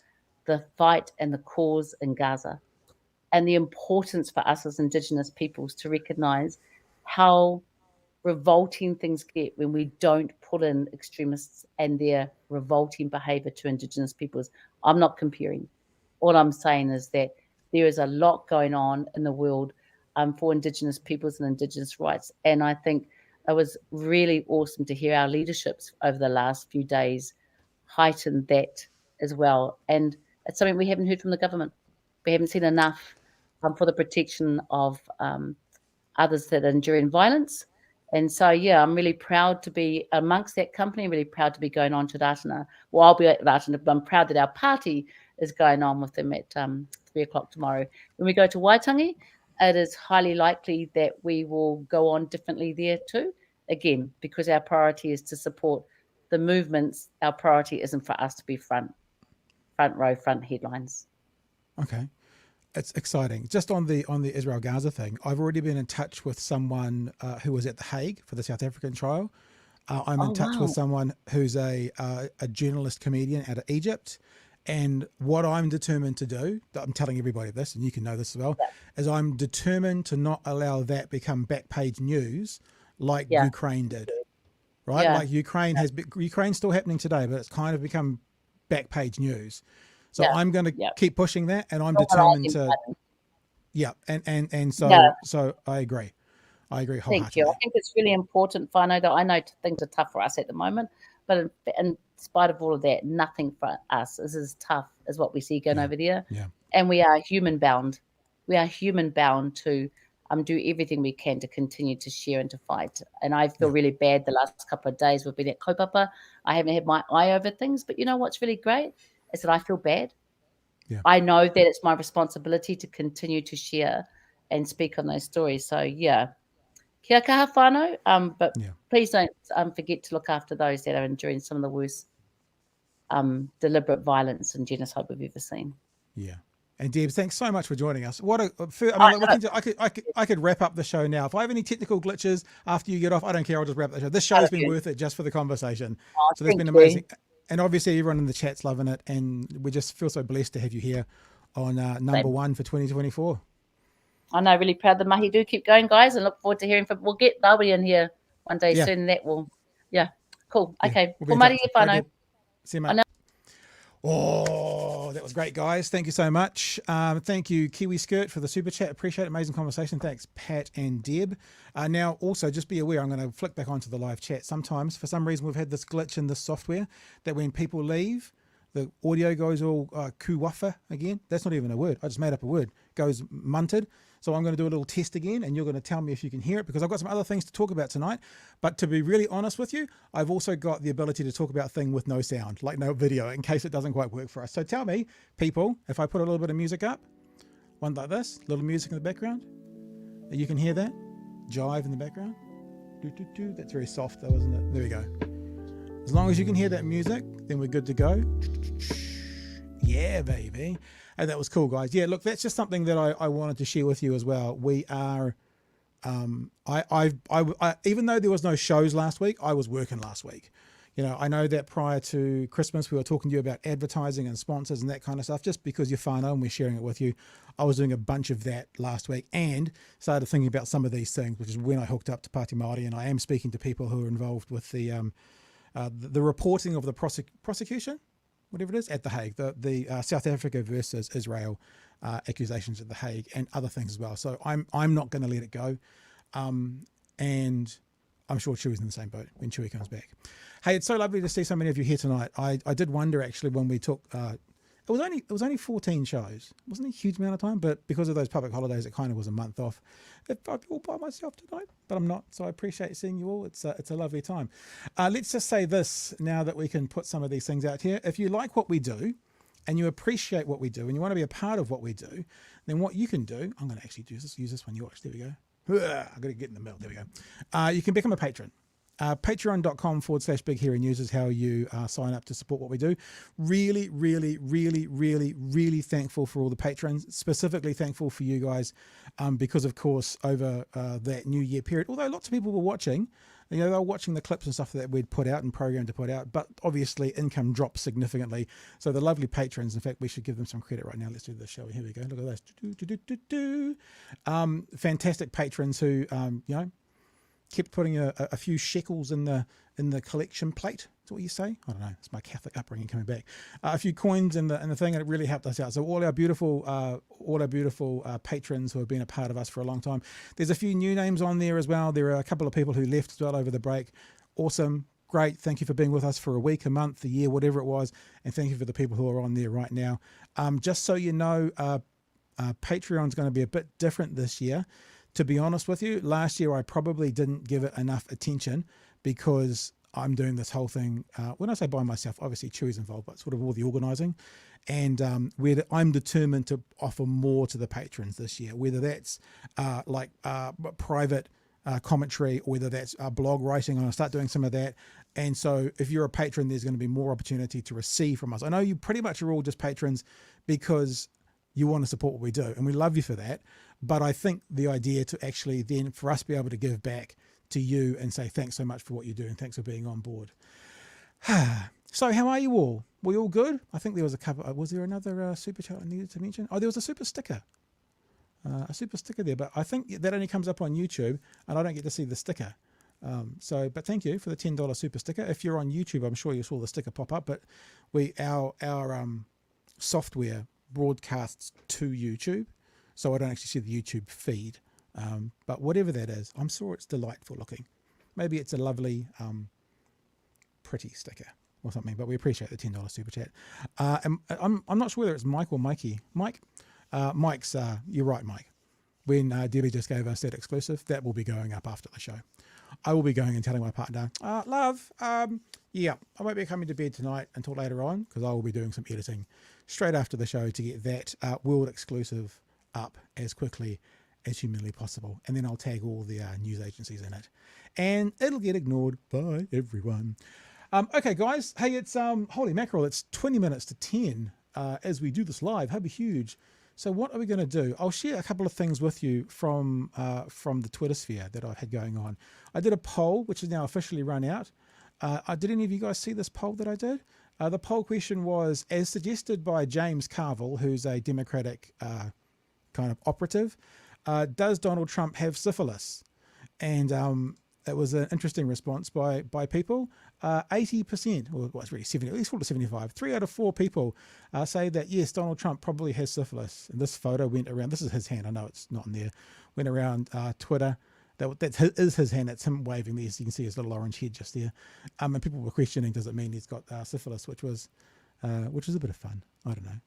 the fight and the cause in Gaza and the importance for us as Indigenous peoples to recognise how revolting things get when we don't put in extremists and their revolting behaviour to Indigenous peoples. I'm not comparing. All I'm saying is that there is a lot going on in the world for Indigenous peoples and Indigenous rights. And I think it was really awesome to hear our leaderships over the last few days heighten that as well. And it's something we haven't heard from the government. We haven't seen enough for the protection of others that are enduring violence. And so, I'm really proud to be amongst that company, really proud to be going on to Ratana. Well, I'll be at Ratana, but I'm proud that our party is going on with them at 3:00 tomorrow. When we go to Waitangi, it is highly likely that we will go on differently there too. Again, because our priority is to support the movements. Our priority isn't for us to be front row, front headlines. Okay. It's exciting. Just on the Israel Gaza thing, I've already been in touch with someone who was at The Hague for the South African trial. I'm in touch with someone who's a journalist comedian out of Egypt. And what I'm determined to do, I'm telling everybody this, and you can know this as well, is I'm determined to not allow that become back page news like Ukraine did. Right? Like Ukraine's still happening today, but it's kind of become back page news. So I'm going to keep pushing that, and I'm determined to. So I agree. Wholeheartedly. Thank you. I think it's really important, Whānau, that I know things are tough for us at the moment, but in spite of all of that, nothing for us is as tough as what we see going over there. Yeah. And we are human bound. We are human bound to do everything we can to continue to share and to fight. And I feel really bad the last couple of days we've been at kaupapa. I haven't had my eye over things, but you know what's really great is that I feel bad. Yeah. I know that it's my responsibility to continue to share and speak on those stories. So kia kaha whānau, but please don't forget to look after those that are enduring some of the worst deliberate violence and genocide we've ever seen. Yeah. And Deb, thanks so much for joining us. I could wrap up the show now. If I have any technical glitches after you get off, I don't care. I'll just wrap the show. This show's been worth it just for the conversation. So that's been amazing. And obviously everyone in the chat's loving it. And we just feel so blessed to have you here on number one for 2024. I know, really proud. The mahi do keep going, guys, and look forward to hearing from. We'll get Barbie in here one day soon. That will, cool. Okay, we'll be whānau. See you, mate. Oh, that was great, guys. Thank you so much. Thank you, Kiwi Skirt, for the super chat. Appreciate it. Amazing conversation. Thanks, Pat and Deb. Now, also, just be aware, I'm going to flick back onto the live chat. Sometimes, for some reason, we've had this glitch in this software that when people leave, the audio goes all kuwafa again. That's not even a word. I just made up a word. Goes munted. So I'm going to do a little test again, and you're going to tell me if you can hear it, because I've got some other things to talk about tonight. But to be really honest with you, I've also got the ability to talk about things with no sound, like no video, in case it doesn't quite work for us. So tell me, people, if I put a little bit of music up, one like this, little music in the background, you can hear that? Jive in the background? That's very soft though, isn't it? There we go. As long as you can hear that music, then we're good to go. Yeah, baby. And that was cool, guys. Yeah, look, that's just something that I wanted to share with you as well. We are, even though there was no shows last week, I was working last week. You know, I know that prior to Christmas, we were talking to you about advertising and sponsors and that kind of stuff, just because you're whānau and we're sharing it with you. I was doing a bunch of that last week and started thinking about some of these things, which is when I hooked up to Pāti Māori, and I am speaking to people who are involved with the reporting of the prosecution, whatever it is, at The Hague, the South Africa versus Israel accusations at The Hague, and other things as well. So I'm not going to let it go. And I'm sure Chewy's in the same boat when Chewy comes back. Hey, it's so lovely to see so many of you here tonight. I did wonder, actually, when we took It was only 14 shows. It wasn't a huge amount of time, but because of those public holidays, it kind of was a month off. If I'd be all by myself tonight, but I'm not. So I appreciate seeing you all. It's a lovely time. Let's just say this now that we can put some of these things out here. If you like what we do, and you appreciate what we do, and you want to be a part of what we do, then what you can do, I'm going to actually use this one you watch. There we go. I've got to get in the middle. There we go. You can become a patron. Patreon.com/Big Hairy News is how you sign up to support what we do. Really, really, really, really, really thankful for all the patrons. Specifically thankful for you guys because, of course, over that New Year period, although lots of people were watching, they were watching the clips and stuff that we'd put out and programmed to put out, but obviously income dropped significantly. So the lovely patrons, in fact, we should give them some credit right now. Let's do this, shall we? Here we go. Look at this. Fantastic patrons who, kept putting a few shekels in the collection plate. Is that what you say? I don't know. It's my Catholic upbringing coming back. A few coins in the thing, and it really helped us out. So all our beautiful patrons who have been a part of us for a long time. There's a few new names on there as well. There are a couple of people who left as well over the break. Awesome. Great. Thank you for being with us for a week, a month, a year, whatever it was. And thank you for the people who are on there right now. Just so you know, Patreon's going to be a bit different this year. To be honest with you, last year I probably didn't give it enough attention because I'm doing this whole thing. When I say by myself, obviously Chewy's involved, but sort of all the organising. And I'm determined to offer more to the patrons this year, whether that's private commentary, or whether that's blog writing. I'm going to start doing some of that. And so if you're a patron, there's going to be more opportunity to receive from us. I know you pretty much are all just patrons because you want to support what we do, and we love you for that. But I think the idea to actually then for us be able to give back to you and say thanks so much for what you do and thanks for being on board. So how are you all? Were you all good? I think there was a couple. Was there another super chat I needed to mention? Oh, there was a super sticker. There, but I think that only comes up on YouTube and I don't get to see the sticker. But thank you for the $10 super sticker. If you're on YouTube, I'm sure you saw the sticker pop up, but our software broadcasts to YouTube, so I don't actually see the YouTube feed. But whatever that is, I'm sure it's delightful looking. Maybe it's a lovely, pretty sticker or something, but we appreciate the $10 super chat. And I'm not sure whether it's Mike or Mikey. Mike's, you're right, Mike. When Debbie just gave us that exclusive, that will be going up after the show. I will be going and telling my partner, love, yeah, I won't be coming to bed tonight until later on because I will be doing some editing straight after the show to get that world exclusive up as quickly as humanly possible. And then I'll tag all the news agencies in it. And it'll get ignored by everyone. Okay, guys. Hey, it's holy mackerel. It's 20 minutes to 10 as we do this live. That'd be huge. So what are we going to do? I'll share a couple of things with you from the Twitter sphere that I've had going on. I did a poll, which is now officially run out. Did any of you guys see this poll that I did? The poll question was, as suggested by James Carville, who's a Democratic kind of operative, does Donald Trump have syphilis? And it was an interesting response by people. 80%, or well, it's really 70, at least 4 to 75. 3 out of 4 people say that yes, Donald Trump probably has syphilis. And this photo went around. This is his hand. I know it's not in there. Went around Twitter. That is his hand. That's him waving there. So you can see his little orange head just there. And people were questioning, does it mean he's got syphilis? Which was a bit of fun. I don't know.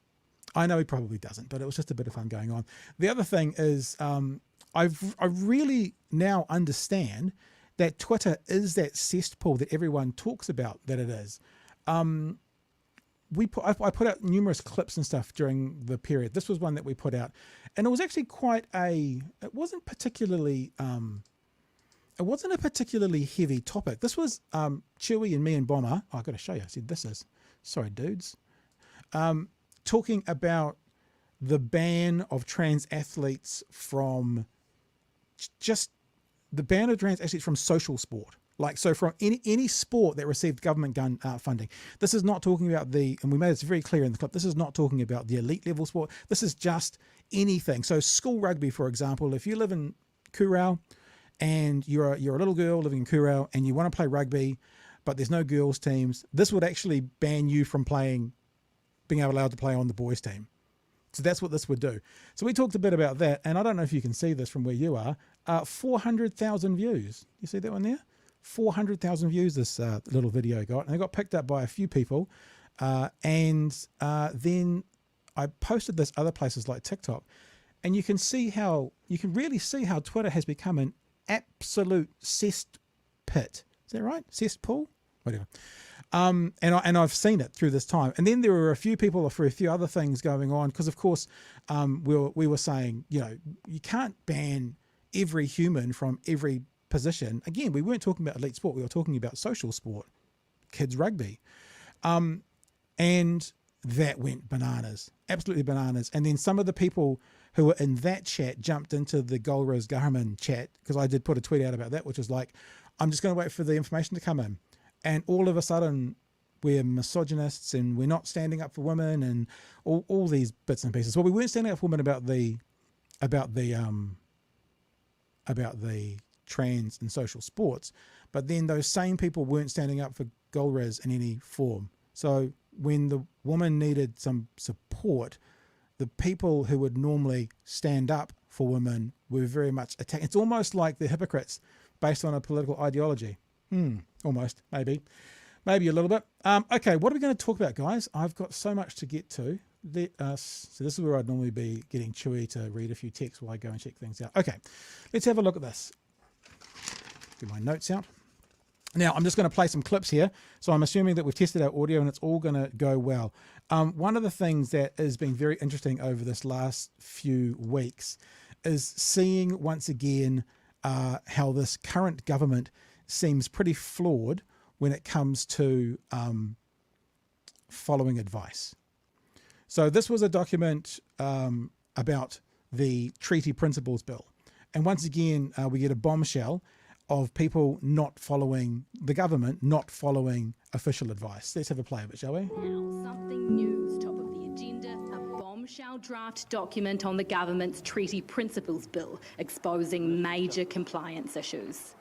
I know he probably doesn't, but it was just a bit of fun going on. The other thing is, I really now understand that Twitter is that cesspool that everyone talks about that it is. I put out numerous clips and stuff during the period. This was one that we put out, and it was actually it wasn't a particularly heavy topic. This was Chewy and me and Bomber. Oh, I got to show you. I said this is, sorry dudes, talking about the ban of trans athletes from from social sport. Like, so from any sport that received government funding. This is not talking about and we made it very clear in the clip, this is not talking about the elite level sport. This is just anything. So school rugby, for example, if you live in Kurau and you're a little girl living in Kurau and you want to play rugby, but there's no girls teams, this would actually ban you from being allowed to play on the boys team. So that's what this would do. So we talked a bit about that, and I don't know if you can see this from where you are. 400,000 views. You see that one there? 400,000 views this little video got, and it got picked up by a few people. and then I posted this other places like TikTok, and you can really see how Twitter has become an absolute cesspit. Is that right? Cesspool? Whatever. And I've seen it through this time. And then there were a few people for a few other things going on, because of course we were saying, you can't ban every human from every position. Again, we weren't talking about elite sport. We were talking about social sport, kids rugby. And that went bananas, absolutely bananas. And then some of the people who were in that chat jumped into the Golriz Ghahraman chat, because I did put a tweet out about that, which was like, I'm just going to wait for the information to come in. And all of a sudden we're misogynists and we're not standing up for women and all these bits and pieces. Well, we weren't standing up for women about the trans and social sports, but then those same people weren't standing up for Golriz in any form. So when the woman needed some support, the people who would normally stand up for women were very much attacked. It's almost like the hypocrites based on a political ideology. Almost, maybe a little bit. Okay, what are we going to talk about, guys? I've got so much to get to. So this is where I'd normally be getting Chewy to read a few texts while I go and check things out. Okay, let's have a look at this. Get my notes out. Now, I'm just going to play some clips here. So I'm assuming that we've tested our audio and it's all going to go well. One of the things that has been very interesting over this last few weeks is seeing once again how this current government seems pretty flawed when it comes to following advice. So this was a document about the Treaty Principles Bill. And once again, we get a bombshell of people not following the government, not following official advice. Let's have a play of it, shall we? Now, something new's top of the agenda, a bombshell draft document on the government's Treaty Principles Bill, exposing major compliance issues.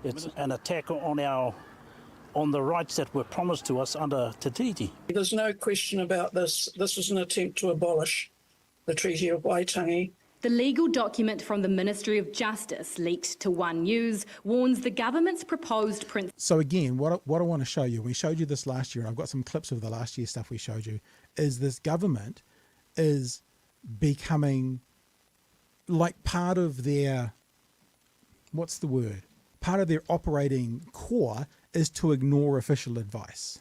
It's an attack on the rights that were promised to us under Te Tiriti. There's no question about this. This is an attempt to abolish the Treaty of Waitangi. The legal document from the Ministry of Justice, leaked to One News, warns the government's proposed principles. So again, what I want to show you, we showed you this last year, and I've got some clips of the last year stuff we showed you, is this government is becoming like part of their, what's the word? Part of their operating core is to ignore official advice.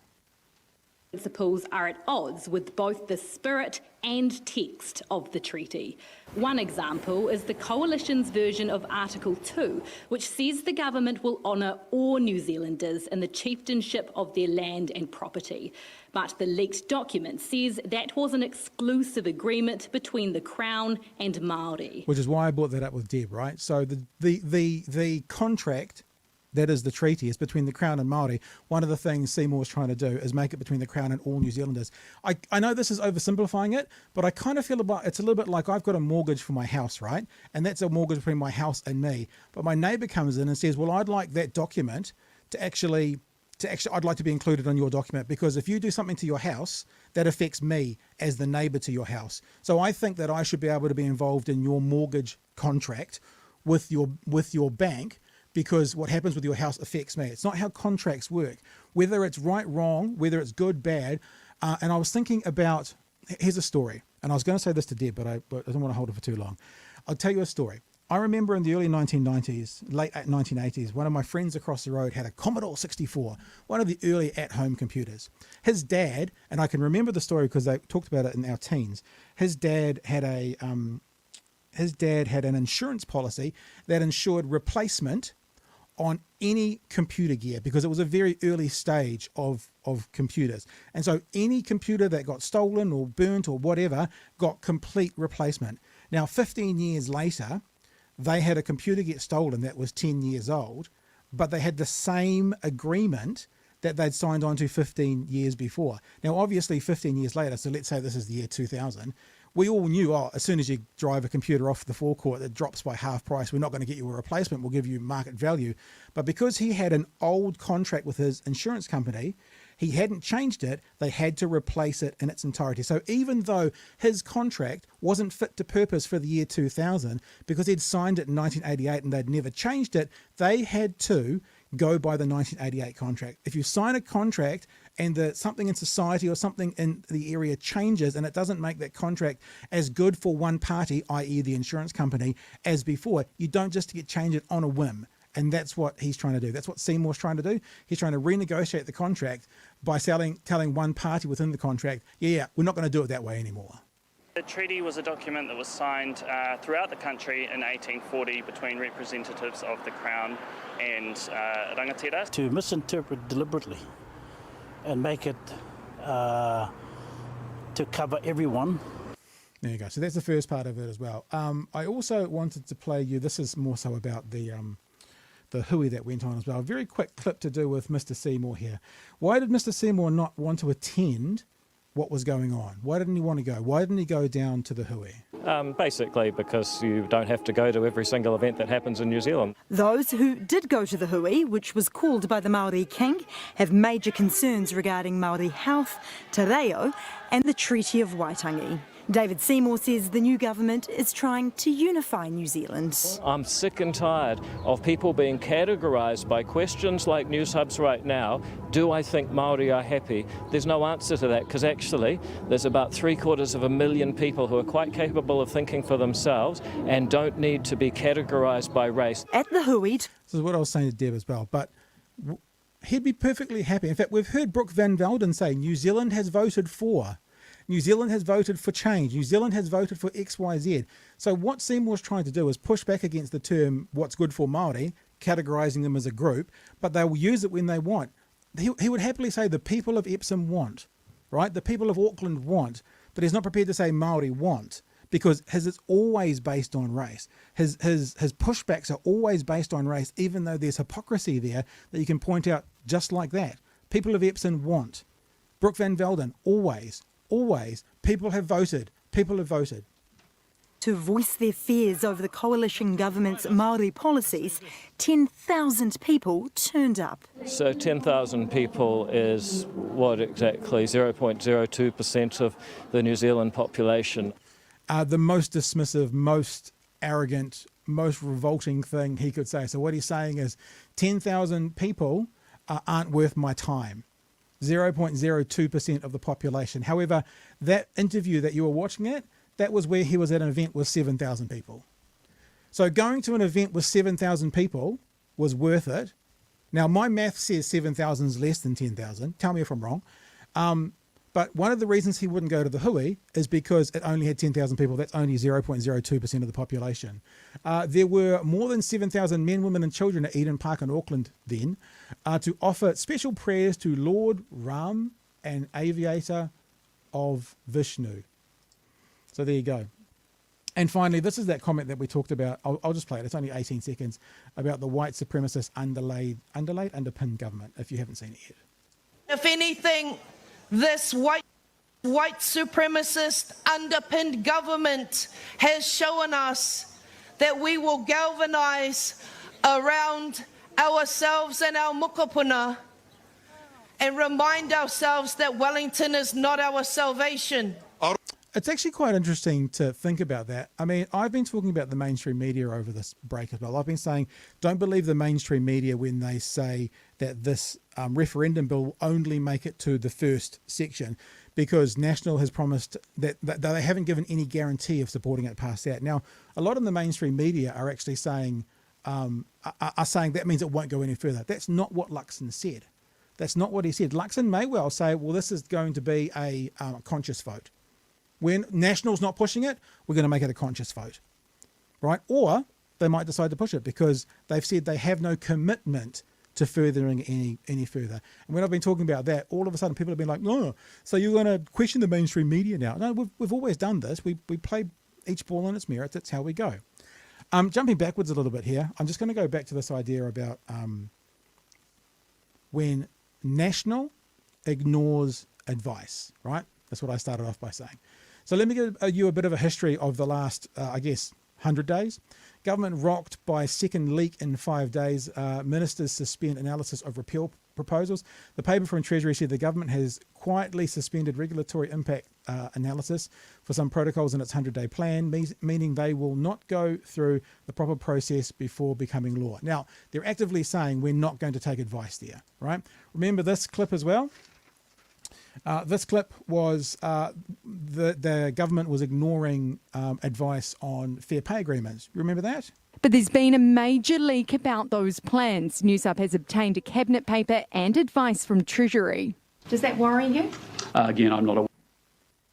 Principles are at odds with both the spirit and text of the treaty. One example is the Coalition's version of Article 2, which says the government will honour all New Zealanders in the chieftainship of their land and property. But the leaked document says that was an exclusive agreement between the Crown and Māori. Which is why I brought that up with Deb, right? So the contract that is the treaty is between the Crown and Māori. One of the things Seymour's trying to do is make it between the Crown and all New Zealanders. I know this is oversimplifying it, but I kind of feel it's a little bit like I've got a mortgage for my house, right? And that's a mortgage between my house and me. But my neighbour comes in and says, well, I'd like that document to actually, I'd like to be included on your document, because if you do something to your house, that affects me as the neighbour to your house. So I think that I should be able to be involved in your mortgage contract with your bank, because what happens with your house affects me. It's not how contracts work, whether it's right, wrong, whether it's good, bad. And I was thinking about, here's a story, and I was going to say this to Deb, but I don't want to hold it for too long. I'll tell you a story. I remember in the early 1990s, late 1980s, one of my friends across the road had a Commodore 64, one of the early at-home computers. His dad, and I can remember the story because they talked about it in our teens, his dad had an insurance policy that ensured replacement on any computer gear, because it was a very early stage of computers. And so any computer that got stolen or burnt or whatever got complete replacement. Now, 15 years later, they had a computer get stolen that was 10 years old, but they had the same agreement that they'd signed on to 15 years before. Now, obviously 15 years later, so let's say this is the year 2000, we all knew, as soon as you drive a computer off the forecourt, it drops by half price. We're not going to get you a replacement. We'll give you market value. But because he had an old contract with his insurance company, he hadn't changed it. They had to replace it in its entirety. So even though his contract wasn't fit to purpose for the year 2000, because he'd signed it in 1988 and they'd never changed it, they had to go by the 1988 contract. If you sign a contract and something in society or something in the area changes and it doesn't make that contract as good for one party, i.e. the insurance company, as before, you don't just get change it on a whim. And that's what he's trying to do. That's what Seymour's trying to do. He's trying to renegotiate the contract by telling one party within the contract, yeah, we're not going to do it that way anymore. The treaty was a document that was signed throughout the country in 1840 between representatives of the Crown and rangatira. To misinterpret deliberately and make it to cover everyone. There you go. So that's the first part of it as well. I also wanted to play you, this is more so about the hui that went on as well. A very quick clip to do with Mr. Seymour here. Why did Mr. Seymour not want to attend what was going on? Why didn't he want to go? Why didn't he go down to the hui? Basically because you don't have to go to every single event that happens in New Zealand. Those who did go to the hui, which was called by the Māori king, have major concerns regarding Māori health, te reo and the Treaty of Waitangi. David Seymour says the new government is trying to unify New Zealand. I'm sick and tired of people being categorised by questions like News Hub's right now. Do I think Māori are happy? There's no answer to that, because actually there's about 750,000 people who are quite capable of thinking for themselves and don't need to be categorised by race. At the hui... This is what I was saying to Deb as well, but he'd be perfectly happy. In fact, we've heard Brook van Velden say New Zealand has voted for. New Zealand has voted for change. New Zealand has voted for X, Y, Z. So what Seymour's trying to do is push back against the term what's good for Māori, categorising them as a group, but they will use it when they want. He would happily say the people of Epsom want, right? The people of Auckland want, but he's not prepared to say Māori want, because it's always based on race. His pushbacks are always based on race, even though there's hypocrisy there that you can point out just like that. People of Epsom want. Brook van Velden, always, people have voted. To voice their fears over the coalition government's Māori policies, 10,000 people turned up. So 10,000 people is what exactly? 0.02% of the New Zealand population. The most dismissive, most arrogant, most revolting thing he could say. So what he's saying is 10,000 people aren't worth my time. 0.02% of the population. However, that interview that you were watching that was where he was at an event with 7,000 people. So going to an event with 7,000 people was worth it. Now, my math says 7,000 is less than 10,000. Tell me if I'm wrong. But one of the reasons he wouldn't go to the hui is because it only had 10,000 people. That's only 0.02% of the population. There were more than 7,000 men, women and children at Eden Park in Auckland then to offer special prayers to Lord Ram, an aviator of Vishnu. So there you go. And finally, this is that comment that we talked about. I'll just play it. It's only 18 seconds about the white supremacist underpinned government, if you haven't seen it yet. If anything, this white supremacist underpinned government has shown us that we will galvanise around ourselves and our mokopuna and remind ourselves that Wellington is not our salvation. It's actually quite interesting to think about that. I mean, I've been talking about the mainstream media over this break as well. I've been saying, don't believe the mainstream media when they say that this referendum bill will only make it to the first section, because National has promised that they haven't given any guarantee of supporting it past that. Now, a lot of the mainstream media are actually saying, that means it won't go any further. That's not what Luxon said. That's not what he said. Luxon may well say, well, this is going to be a conscious vote. When National's not pushing it, we're going to make it a conscious vote, right? Or they might decide to push it because they've said they have no commitment to furthering any further. And when I've been talking about that, all of a sudden people have been like, no, so you're going to question the mainstream media now. No, we've always done this. We play each ball on its merits. That's how we go. Jumping backwards a little bit here, I'm just going to go back to this idea about when National ignores advice, right? That's what I started off by saying. So let me give you a bit of a history of the last, 100 days. Government rocked by second leak in 5 days. Ministers suspend analysis of repeal proposals. The paper from Treasury said the government has quietly suspended regulatory impact analysis for some protocols in its 100-day plan, meaning they will not go through the proper process before becoming law. Now, they're actively saying we're not going to take advice there, right? Remember this clip as well? This clip was the government was ignoring advice on fair pay agreements. Remember that? But there's been a major leak about those plans. Newsup has obtained a cabinet paper and advice from Treasury. Does that worry you? Again, I'm not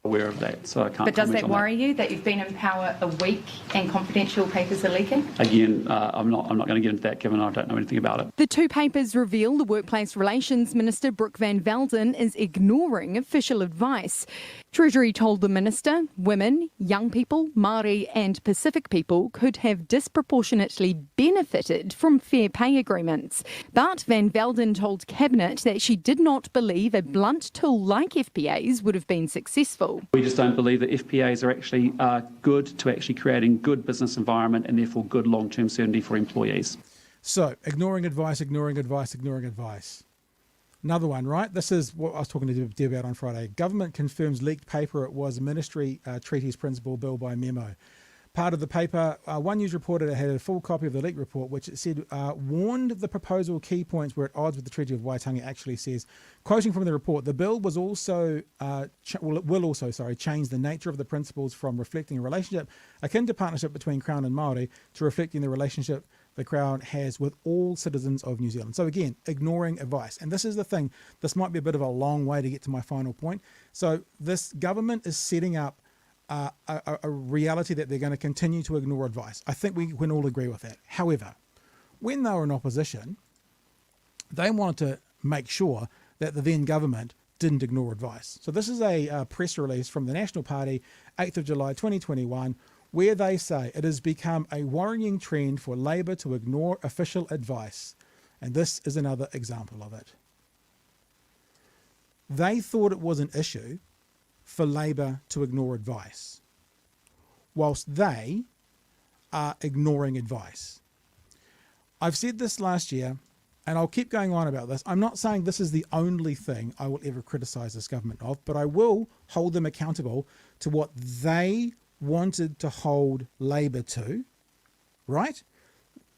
aware of that, so I can't. But does that comment on worry you that you've been in power a week and confidential papers are leaking? Again, I'm not going to get into that, given I don't know anything about it. The two papers reveal the Workplace Relations Minister Brook van Velden is ignoring official advice. Treasury told the minister women, young people, Māori and Pacific people could have disproportionately benefited from fair pay agreements. But van Velden told Cabinet that she did not believe a blunt tool like FPAs would have been successful. We just don't believe that FPAs are actually good to actually creating good business environment and therefore good long-term certainty for employees. So, ignoring advice, ignoring advice, ignoring advice. Another one, right? This is what I was talking to Deb about on Friday. Government confirms leaked paper. It was a ministry treaties principle bill by memo. Part of the paper, One News reported it had a full copy of the leaked report, which it said warned the proposal key points were at odds with the Treaty of Waitangi. Actually says, quoting from the report, the bill was also will also change the nature of the principles from reflecting a relationship akin to partnership between Crown and Māori to reflecting the relationship the Crown has with all citizens of New Zealand. So again, ignoring advice. And this is the thing, this might be a bit of a long way to get to my final point. So this government is setting up a reality that they're going to continue to ignore advice. I think we can all agree with that. However, when they were in opposition, they wanted to make sure that the then government didn't ignore advice. So this is a press release from the National Party, 8th of July 2021, where they say it has become a worrying trend for Labour to ignore official advice. And this is another example of it. They thought it was an issue for Labour to ignore advice, whilst they are ignoring advice. I've said this last year, and I'll keep going on about this. I'm not saying this is the only thing I will ever criticise this government of, but I will hold them accountable to what they wanted to hold Labour to, right?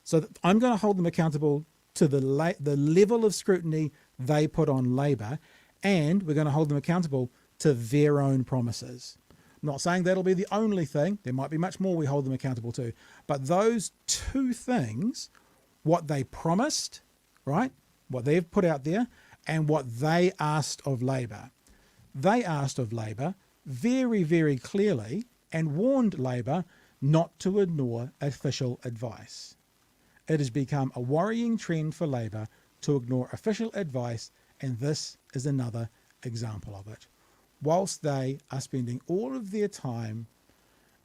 So I'm going to hold them accountable to the level of scrutiny they put on Labour, and we're going to hold them accountable to their own promises. I'm not saying that'll be the only thing. There might be much more we hold them accountable to. But those two things, what they promised, right, what they've put out there, and what they asked of Labour. They asked of Labour very, very clearly and warned Labour not to ignore official advice. It has become a worrying trend for Labour to ignore official advice, and this is another example of it, whilst they are spending all of their time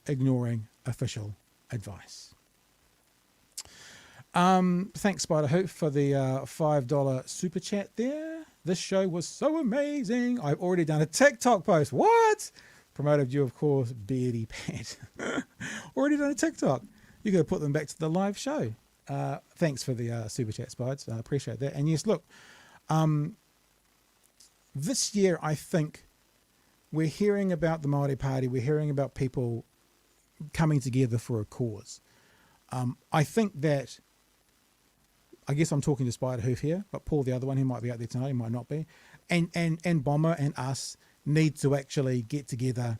ignoring official advice. Thanks, Spider Hoop, for the $5 super chat there. This show was so amazing. I've already done a TikTok post. What? Promoted you, of course, Beardy Pat. Already done a TikTok. You got to put them back to the live show. Thanks for the super chat, Spides. I appreciate that. And yes, look, this year I think we're hearing about the Māori Party. We're hearing about people coming together for a cause. I think that, I guess I'm talking to Spider Hoof here, but Paul, the other one, he might be out there tonight, he might not be. And Bomber and us need to actually get together,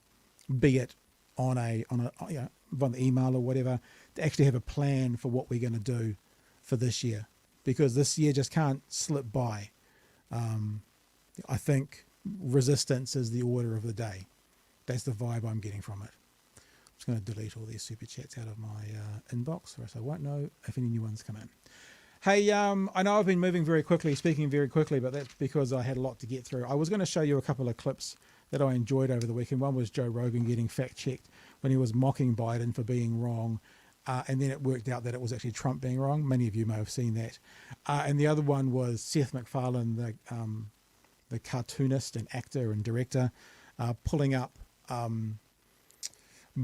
be it on a on the email or whatever, to actually have a plan for what we're going to do for this year, because this year just can't slip by. I think resistance is the order of the day. That's the vibe I'm getting from it. I'm just going to delete all these super chats out of my inbox, or else I won't know if any new ones come in. Hey, I know I've been moving very quickly, speaking very quickly, but that's because I had a lot to get through. I was going to show you a couple of clips that I enjoyed over the weekend. One was Joe Rogan getting fact-checked when he was mocking Biden for being wrong, and then it worked out that it was actually Trump being wrong. Many of you may have seen that. And the other one was Seth MacFarlane, the cartoonist and actor and director, pulling up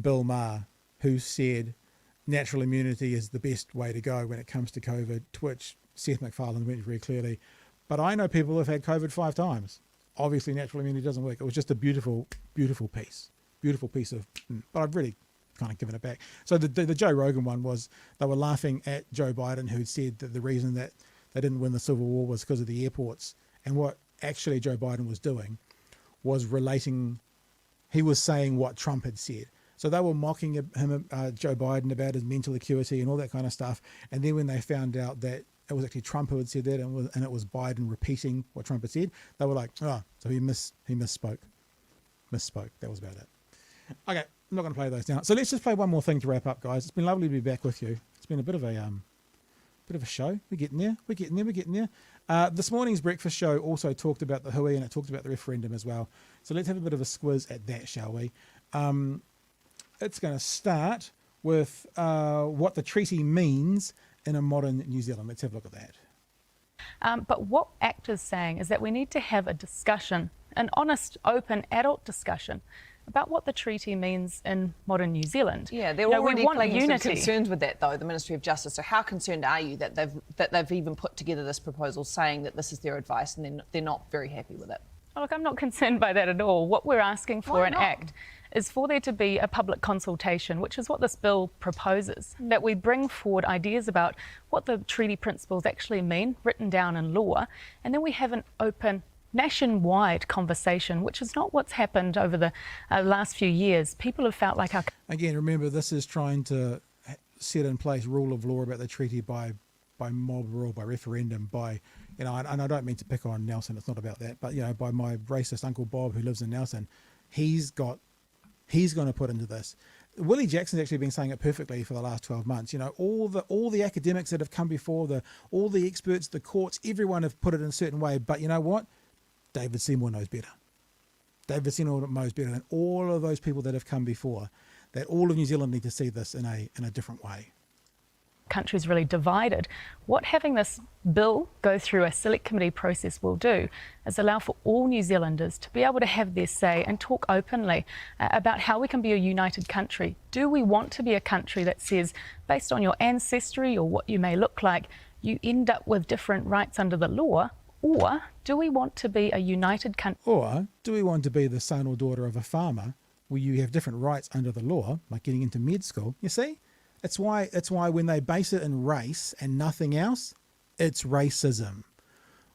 Bill Maher, who said natural immunity is the best way to go when it comes to COVID, to which Seth MacFarlane went very clearly. But I know people who have had COVID 5 times. Obviously, natural immunity doesn't work. It was just a beautiful, beautiful piece. Beautiful piece of... But I've really kind of given it back. So the Joe Rogan one was, they were laughing at Joe Biden, who'd said that the reason that they didn't win the Civil War was because of the airports. And what actually Joe Biden was doing was he was saying what Trump had said. So they were mocking him, Joe Biden, about his mental acuity and all that kind of stuff. And then when they found out that it was actually Trump who had said that, and it was Biden repeating what Trump had said, they were like, oh, so he misspoke. That was about it. Okay, I'm not going to play those now. So let's just play one more thing to wrap up, guys. It's been lovely to be back with you. It's been a bit of a show. We're getting there. This morning's breakfast show also talked about the Hui, and it talked about the referendum as well. So let's have a bit of a squiz at that, shall we? It's going to start with what the treaty means in a modern New Zealand. Let's have a look at that. But what ACT is saying is that we need to have a discussion, an honest, open, adult discussion about what the treaty means in modern New Zealand. Yeah, they're already flagging some unity. concerns with that, though, the Ministry of Justice. So how concerned are you that they've even put together this proposal saying that this is their advice and they're not very happy with it? Oh, look, I'm not concerned by that at all. What we're asking for Why in not? ACT is for there to be a public consultation, which is what this bill proposes, that we bring forward ideas about what the treaty principles actually mean, written down in law, and then we have an open nationwide conversation, which is not what's happened over the last few years. People have felt like Again, remember, this is trying to set in place rule of law about the treaty by mob rule, by referendum, by, and I don't mean to pick on Nelson, it's not about that, but, by my racist Uncle Bob who lives in Nelson, he's going to put into this. Willie Jackson's actually been saying it perfectly for the last 12 months. All the academics that have come before, all the experts, the courts, everyone have put it in a certain way, but you know what? David Seymour knows better. David Seymour knows better than all of those people that have come before, that all of New Zealand need to see this in a different way. country's really divided. What having this bill go through a select committee process will do is allow for all New Zealanders to be able to have their say and talk openly about how we can be a united country. Do we want to be a country that says, based on your ancestry or what you may look like, you end up with different rights under the law? Or do we want to be a united country? Or do we want to be the son or daughter of a farmer where you have different rights under the law, like getting into med school? You see? It's why when they base it in race and nothing else, it's racism.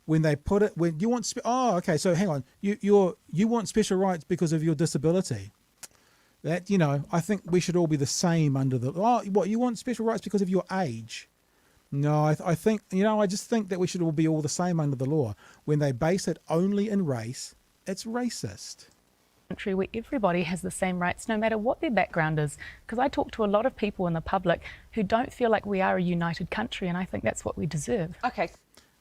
When they put it, when you want, so hang on, you want special rights because of your disability. That, I think we should all be the same under the law. What, you want special rights because of your age? No, I think, I just think that we should all be all the same under the law. When they base it only in race, it's racist. Country where everybody has the same rights no matter what their background is, because I talk to a lot of people in the public who don't feel like we are a united country, and I think that's what we deserve. Okay.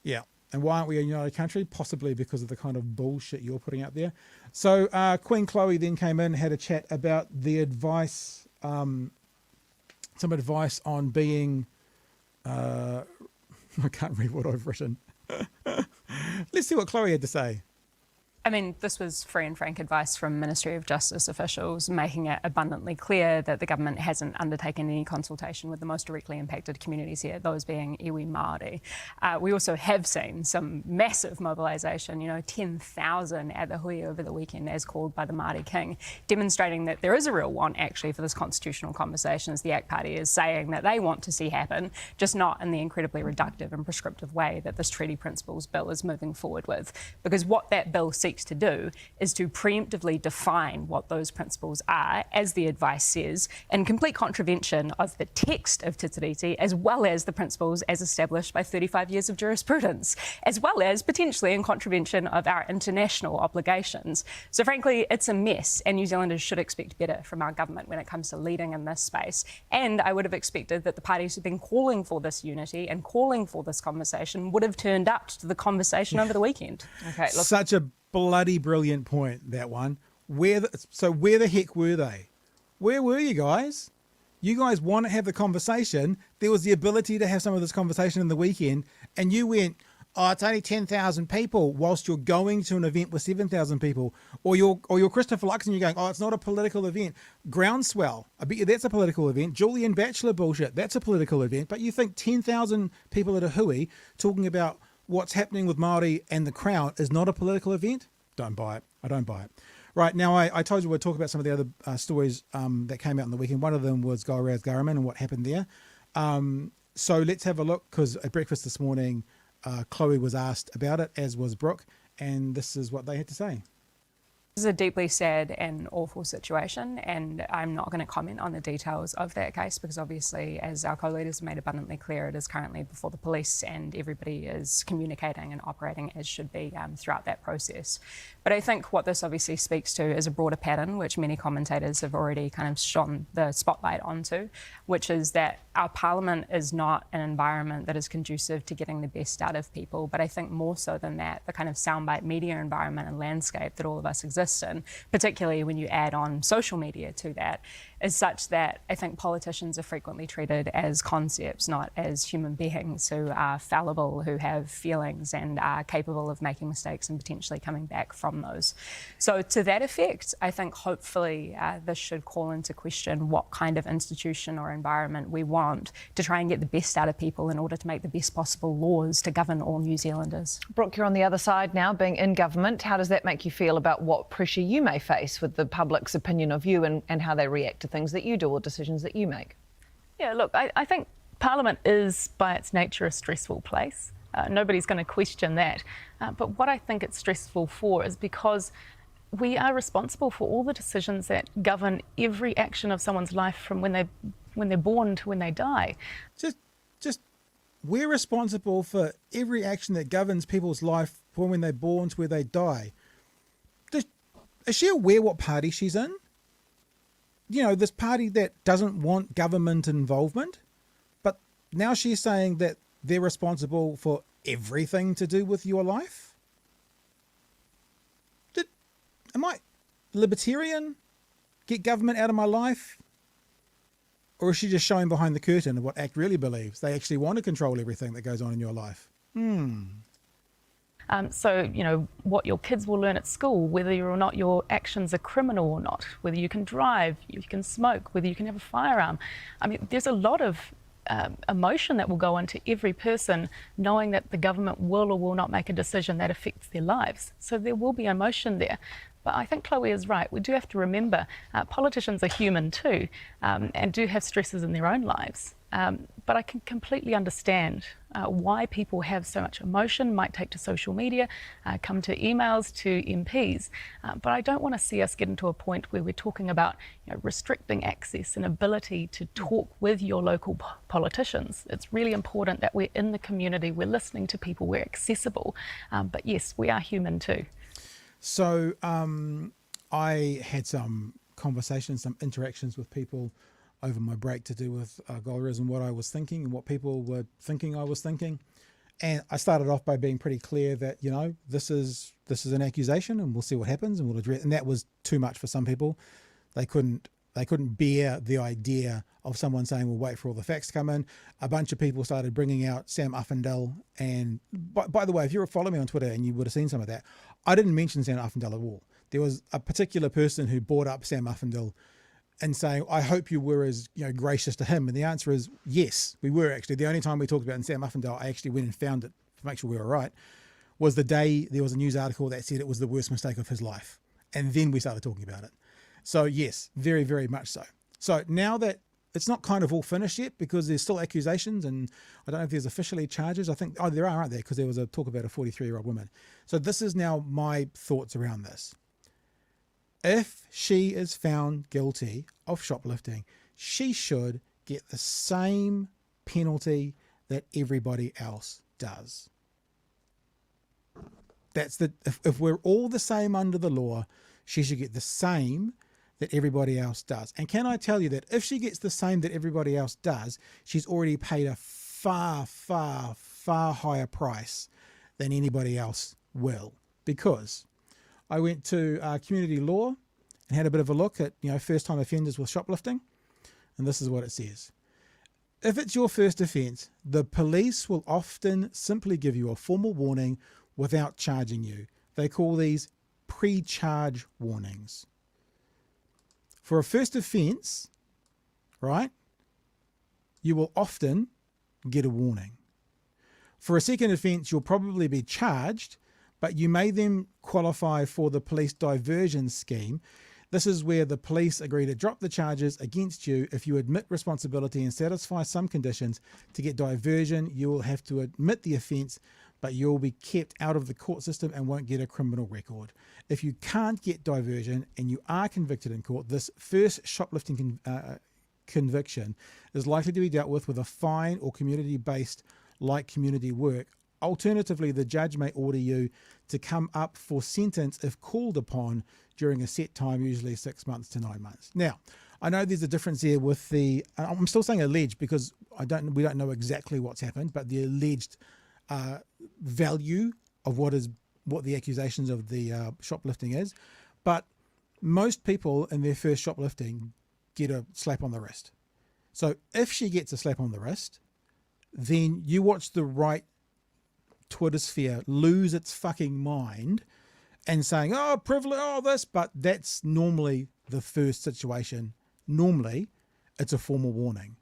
Yeah, and why aren't we a united country? Possibly because of the kind of bullshit you're putting out there. So Queen Chloe then came in, had a chat about the advice, some advice on being I can't read what I've written. Let's see what Chloe had to say. I mean, this was free and frank advice from Ministry of Justice officials, making it abundantly clear that the government hasn't undertaken any consultation with the most directly impacted communities here, those being iwi Māori. We also have seen some massive mobilisation, 10,000 at the Hui over the weekend, as called by the Māori King, demonstrating that there is a real want, actually, for this constitutional conversation, as the ACT Party is saying that they want to see happen, just not in the incredibly reductive and prescriptive way that this Treaty Principles Bill is moving forward with. Because what that bill seeks to do is to preemptively define what those principles are, as the advice says, in complete contravention of the text of Te Tiriti, as well as the principles as established by 35 years of jurisprudence, as well as potentially in contravention of our international obligations. So frankly, it's a mess, and New Zealanders should expect better from our government when it comes to leading in this space. And I would have expected that the parties who've been calling for this unity and calling for this conversation would have turned up to the conversation over the weekend. Okay, look. Such a bloody brilliant point, that one. Where the heck were they? Where were you guys? You guys want to have the conversation. There was the ability to have some of this conversation in the weekend, and you went, oh, it's only 10,000 people, whilst you're going to an event with 7,000 people. Or you're Christopher Luxon, you're going, oh, it's not a political event. Groundswell, I bet you that's a political event. Julian Batchelor bullshit, that's a political event. But you think 10,000 people at a Hui talking about what's happening with Māori and the Crown is not a political event? Don't buy it. I don't buy it. Right, now I told you we'd talk about some of the other stories that came out in the weekend. One of them was Golriz Ghahraman and what happened there. So let's have a look, because at breakfast this morning, Chloe was asked about it, as was Brook, and this is what they had to say. This is a deeply sad and awful situation, and I'm not going to comment on the details of that case because obviously, as our co-leaders have made abundantly clear, it is currently before the police and everybody is communicating and operating as should be throughout that process. But I think what this obviously speaks to is a broader pattern, which many commentators have already kind of shone the spotlight onto, which is that our parliament is not an environment that is conducive to getting the best out of people. But I think more so than that, the kind of soundbite media environment and landscape that all of us exist in, particularly when you add on social media to that, is such that I think politicians are frequently treated as concepts, not as human beings who are fallible, who have feelings and are capable of making mistakes and potentially coming back from those. So to that effect, I think hopefully this should call into question what kind of institution or environment we want to try and get the best out of people in order to make the best possible laws to govern all New Zealanders. Brooke, you're on the other side now, being in government. How does that make you feel about what pressure you may face with the public's opinion of you and how they react to things that you do or decisions that you make? Yeah, look, I think Parliament is by its nature a stressful place. Nobody's going to question that. But what I think it's stressful for is because we are responsible for all the decisions that govern every action of someone's life from when they're born to when they die. Just we're responsible for every action that governs people's life from when they're born to where they die. Is she aware what party she's in? You know, this party that doesn't want government involvement, but now she's saying that they're responsible for everything to do with your life? Am I libertarian? Get government out of my life? Or is she just showing behind the curtain of what ACT really believes? They actually want to control everything that goes on in your life. So, you know, what your kids will learn at school, whether or not your actions are criminal or not, whether you can drive, you can smoke, whether you can have a firearm. I mean, there's a lot of emotion that will go into every person knowing that the government will or will not make a decision that affects their lives. So there will be emotion there. But I think Chloe is right. We do have to remember politicians are human too and do have stresses in their own lives. But I can completely understand why people have so much emotion, might take to social media, come to emails, to MPs. But I don't want to see us get into a point where we're talking about restricting access and ability to talk with your local politicians. It's really important that we're in the community, we're listening to people, we're accessible. But yes, we are human too. So I had some conversations, some interactions with people over my break to do with Golriz and what I was thinking and what people were thinking I was thinking. And I started off by being pretty clear that, you know, this is an accusation and we'll see what happens and we'll address. And that was too much for some people. They couldn't bear the idea of someone saying, we'll wait for all the facts to come in. A bunch of people started bringing out Sam Uffindell. And by the way, if you were following me on Twitter and you would have seen some of that, I didn't mention Sam Uffindell at all. There was a particular person who brought up Sam Uffindell and saying, I hope you were as gracious to him. And the answer is yes, we were actually. The only time we talked about Sam Uffindell, I actually went and found it to make sure we were right, was the day there was a news article that said it was the worst mistake of his life. And then we started talking about it. So yes, very, very much so. So now that it's not kind of all finished yet because there's still accusations and I don't know if there's officially charges. I think, there are, aren't there? Because there was a talk about a 43-year-old woman. So this is now my thoughts around this. If she is found guilty of shoplifting, she should get the same penalty that everybody else does. If we're all the same under the law, she should get the same that everybody else does. And can I tell you that if she gets the same that everybody else does, she's already paid a far, far, far higher price than anybody else will. Because I went to community law and had a bit of a look at, first-time offenders with shoplifting. And this is what it says. If it's your first offence, the police will often simply give you a formal warning without charging you. They call these pre-charge warnings. For a first offence, right, you will often get a warning. For a second offence, you'll probably be charged, but you may then qualify for the police diversion scheme. This is where the police agree to drop the charges against you if you admit responsibility and satisfy some conditions. To get diversion, you will have to admit the offence, but you'll be kept out of the court system and won't get a criminal record. If you can't get diversion and you are convicted in court, this first shoplifting conviction is likely to be dealt with a fine or community-based like community work. Alternatively, the judge may order you to come up for sentence if called upon during a set time, usually 6 months to 9 months. Now, I know there's a difference there with the, I'm still saying alleged because we don't know exactly what's happened, but the alleged value of what the accusations of the shoplifting is. But most people in their first shoplifting get a slap on the wrist. So if she gets a slap on the wrist, then you watch the right Twitter sphere lose its fucking mind and saying, oh, privilege, oh, this, but that's normally the first situation. Normally, it's a formal warning.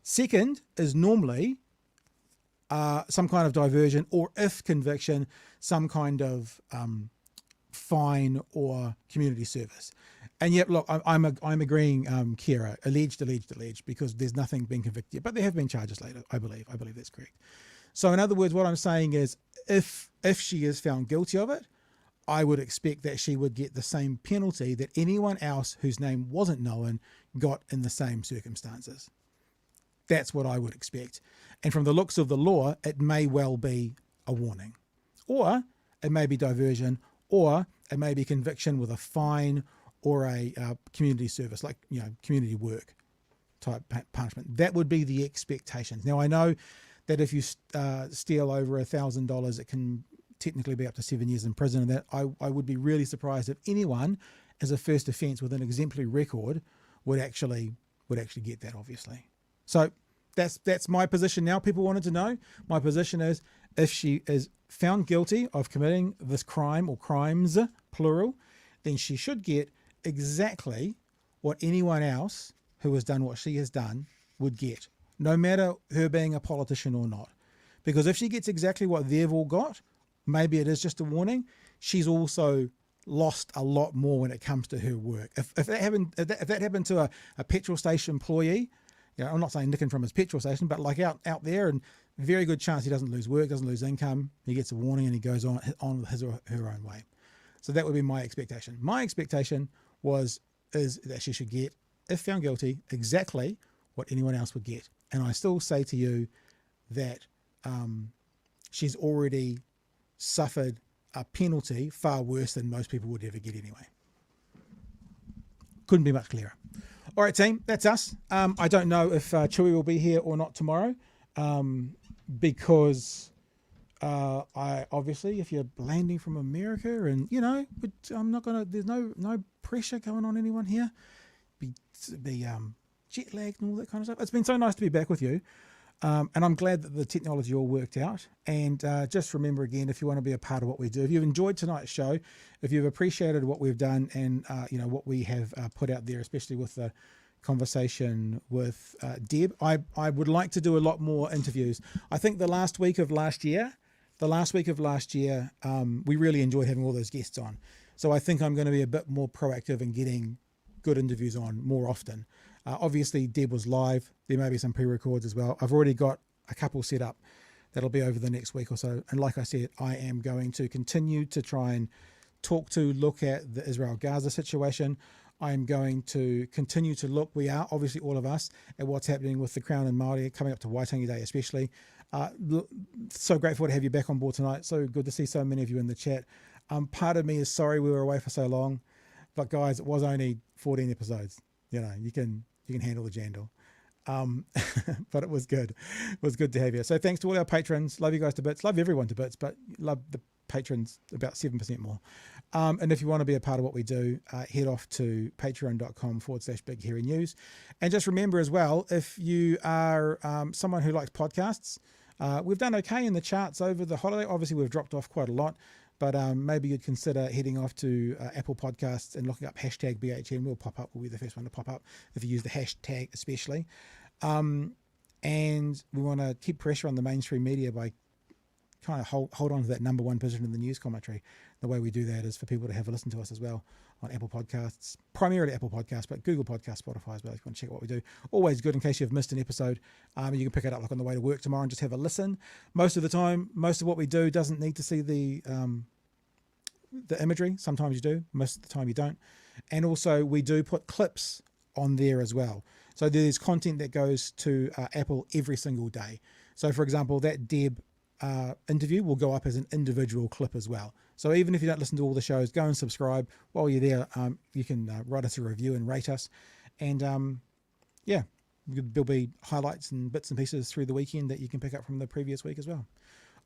Second is normally some kind of diversion, or if conviction, some kind of fine or community service. And yet, look, I'm agreeing, Kira, alleged, because there's nothing being convicted yet, but there have been charges later, I believe that's correct. So in other words, what I'm saying is, if she is found guilty of it, I would expect that she would get the same penalty that anyone else whose name wasn't known got in the same circumstances. That's what I would expect. And from the looks of the law, it may well be a warning, or it may be diversion, or it may be conviction with a fine or a community service, like, community work type punishment. That would be the expectations. Now, I know that if you steal over $1,000, it can technically be up to 7 years in prison, and that I would be really surprised if anyone, as a first offence with an exemplary record, would actually get that, obviously. So that's my position now. People wanted to know. My position is, if she is found guilty of committing this crime, or crimes, plural, then she should get exactly what anyone else who has done what she has done would get, no matter her being a politician or not. Because if she gets exactly what they've all got, maybe it is just a warning. She's also lost a lot more when it comes to her work. If that happened to a petrol station employee, I'm not saying nicking from his petrol station, but like out there, and very good chance he doesn't lose work, doesn't lose income. He gets a warning and he goes on with his or her own way. So that would be my expectation. My expectation is that she should get, if found guilty, exactly what anyone else would get. And I still say to you that she's already suffered a penalty far worse than most people would ever get anyway. Couldn't be much clearer. All right, team, that's us. I don't know if Chewy will be here or not tomorrow, because I obviously, if you're landing from America, and I'm not gonna. There's no pressure going on anyone here. Be jet lagged and all that kind of stuff. It's been so nice to be back with you. And I'm glad that the technology all worked out. And just remember again, if you want to be a part of what we do, if you've enjoyed tonight's show, if you've appreciated what we've done and what we have put out there, especially with the conversation with Deb, I would like to do a lot more interviews. I think the last week of last year, we really enjoyed having all those guests on. So I think I'm going to be a bit more proactive in getting good interviews on more often. Obviously, Deb was live. There may be some pre-records as well. I've already got a couple set up that'll be over the next week or so. And like I said, I am going to continue to try and look at the Israel-Gaza situation. I'm going to continue to look, we are obviously all of us, at what's happening with the Crown and Māori coming up to Waitangi Day especially. So grateful to have you back on board tonight. So good to see so many of you in the chat. Part of me is sorry we were away for so long. But guys, it was only 14 episodes. You can handle the jandal. But it was good. It was good to have you. So thanks to all our patrons. Love you guys to bits. Love everyone to bits, but love the patrons about 7% more. And if you want to be a part of what we do, head off to patreon.com/Big Hairy News. And just remember as well, if you are someone who likes podcasts, we've done okay in the charts over the holiday. Obviously, we've dropped off quite a lot. But maybe you'd consider heading off to Apple Podcasts and looking up hashtag BHN. We'll pop up. We'll be the first one to pop up if you use the hashtag especially. And we want to keep pressure on the mainstream media by kind of hold on to that number one position in the news commentary. The way we do that is for people to have a listen to us as well on Apple Podcasts, primarily Apple Podcasts, but Google Podcasts, Spotify as well. If you want to check out what we do, always good in case you've missed an episode. You can pick it up like on the way to work tomorrow and just have a listen. Most of the time, most of what we do doesn't need to see the imagery. Sometimes you do, most of the time you don't. And also we do put clips on there as well. So there's content that goes to Apple every single day. So for example, that Deb interview will go up as an individual clip as well. So even if you don't listen to all the shows, go and subscribe. While you're there, you can write us a review and rate us. And yeah, there'll be highlights and bits and pieces through the weekend that you can pick up from the previous week as well.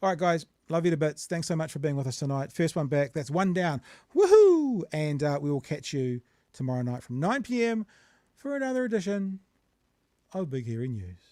All right, guys, love you to bits. Thanks so much for being with us tonight. First one back, that's one down. Woohoo! And we will catch you tomorrow night from 9 p.m. for another edition of Big Hairy News.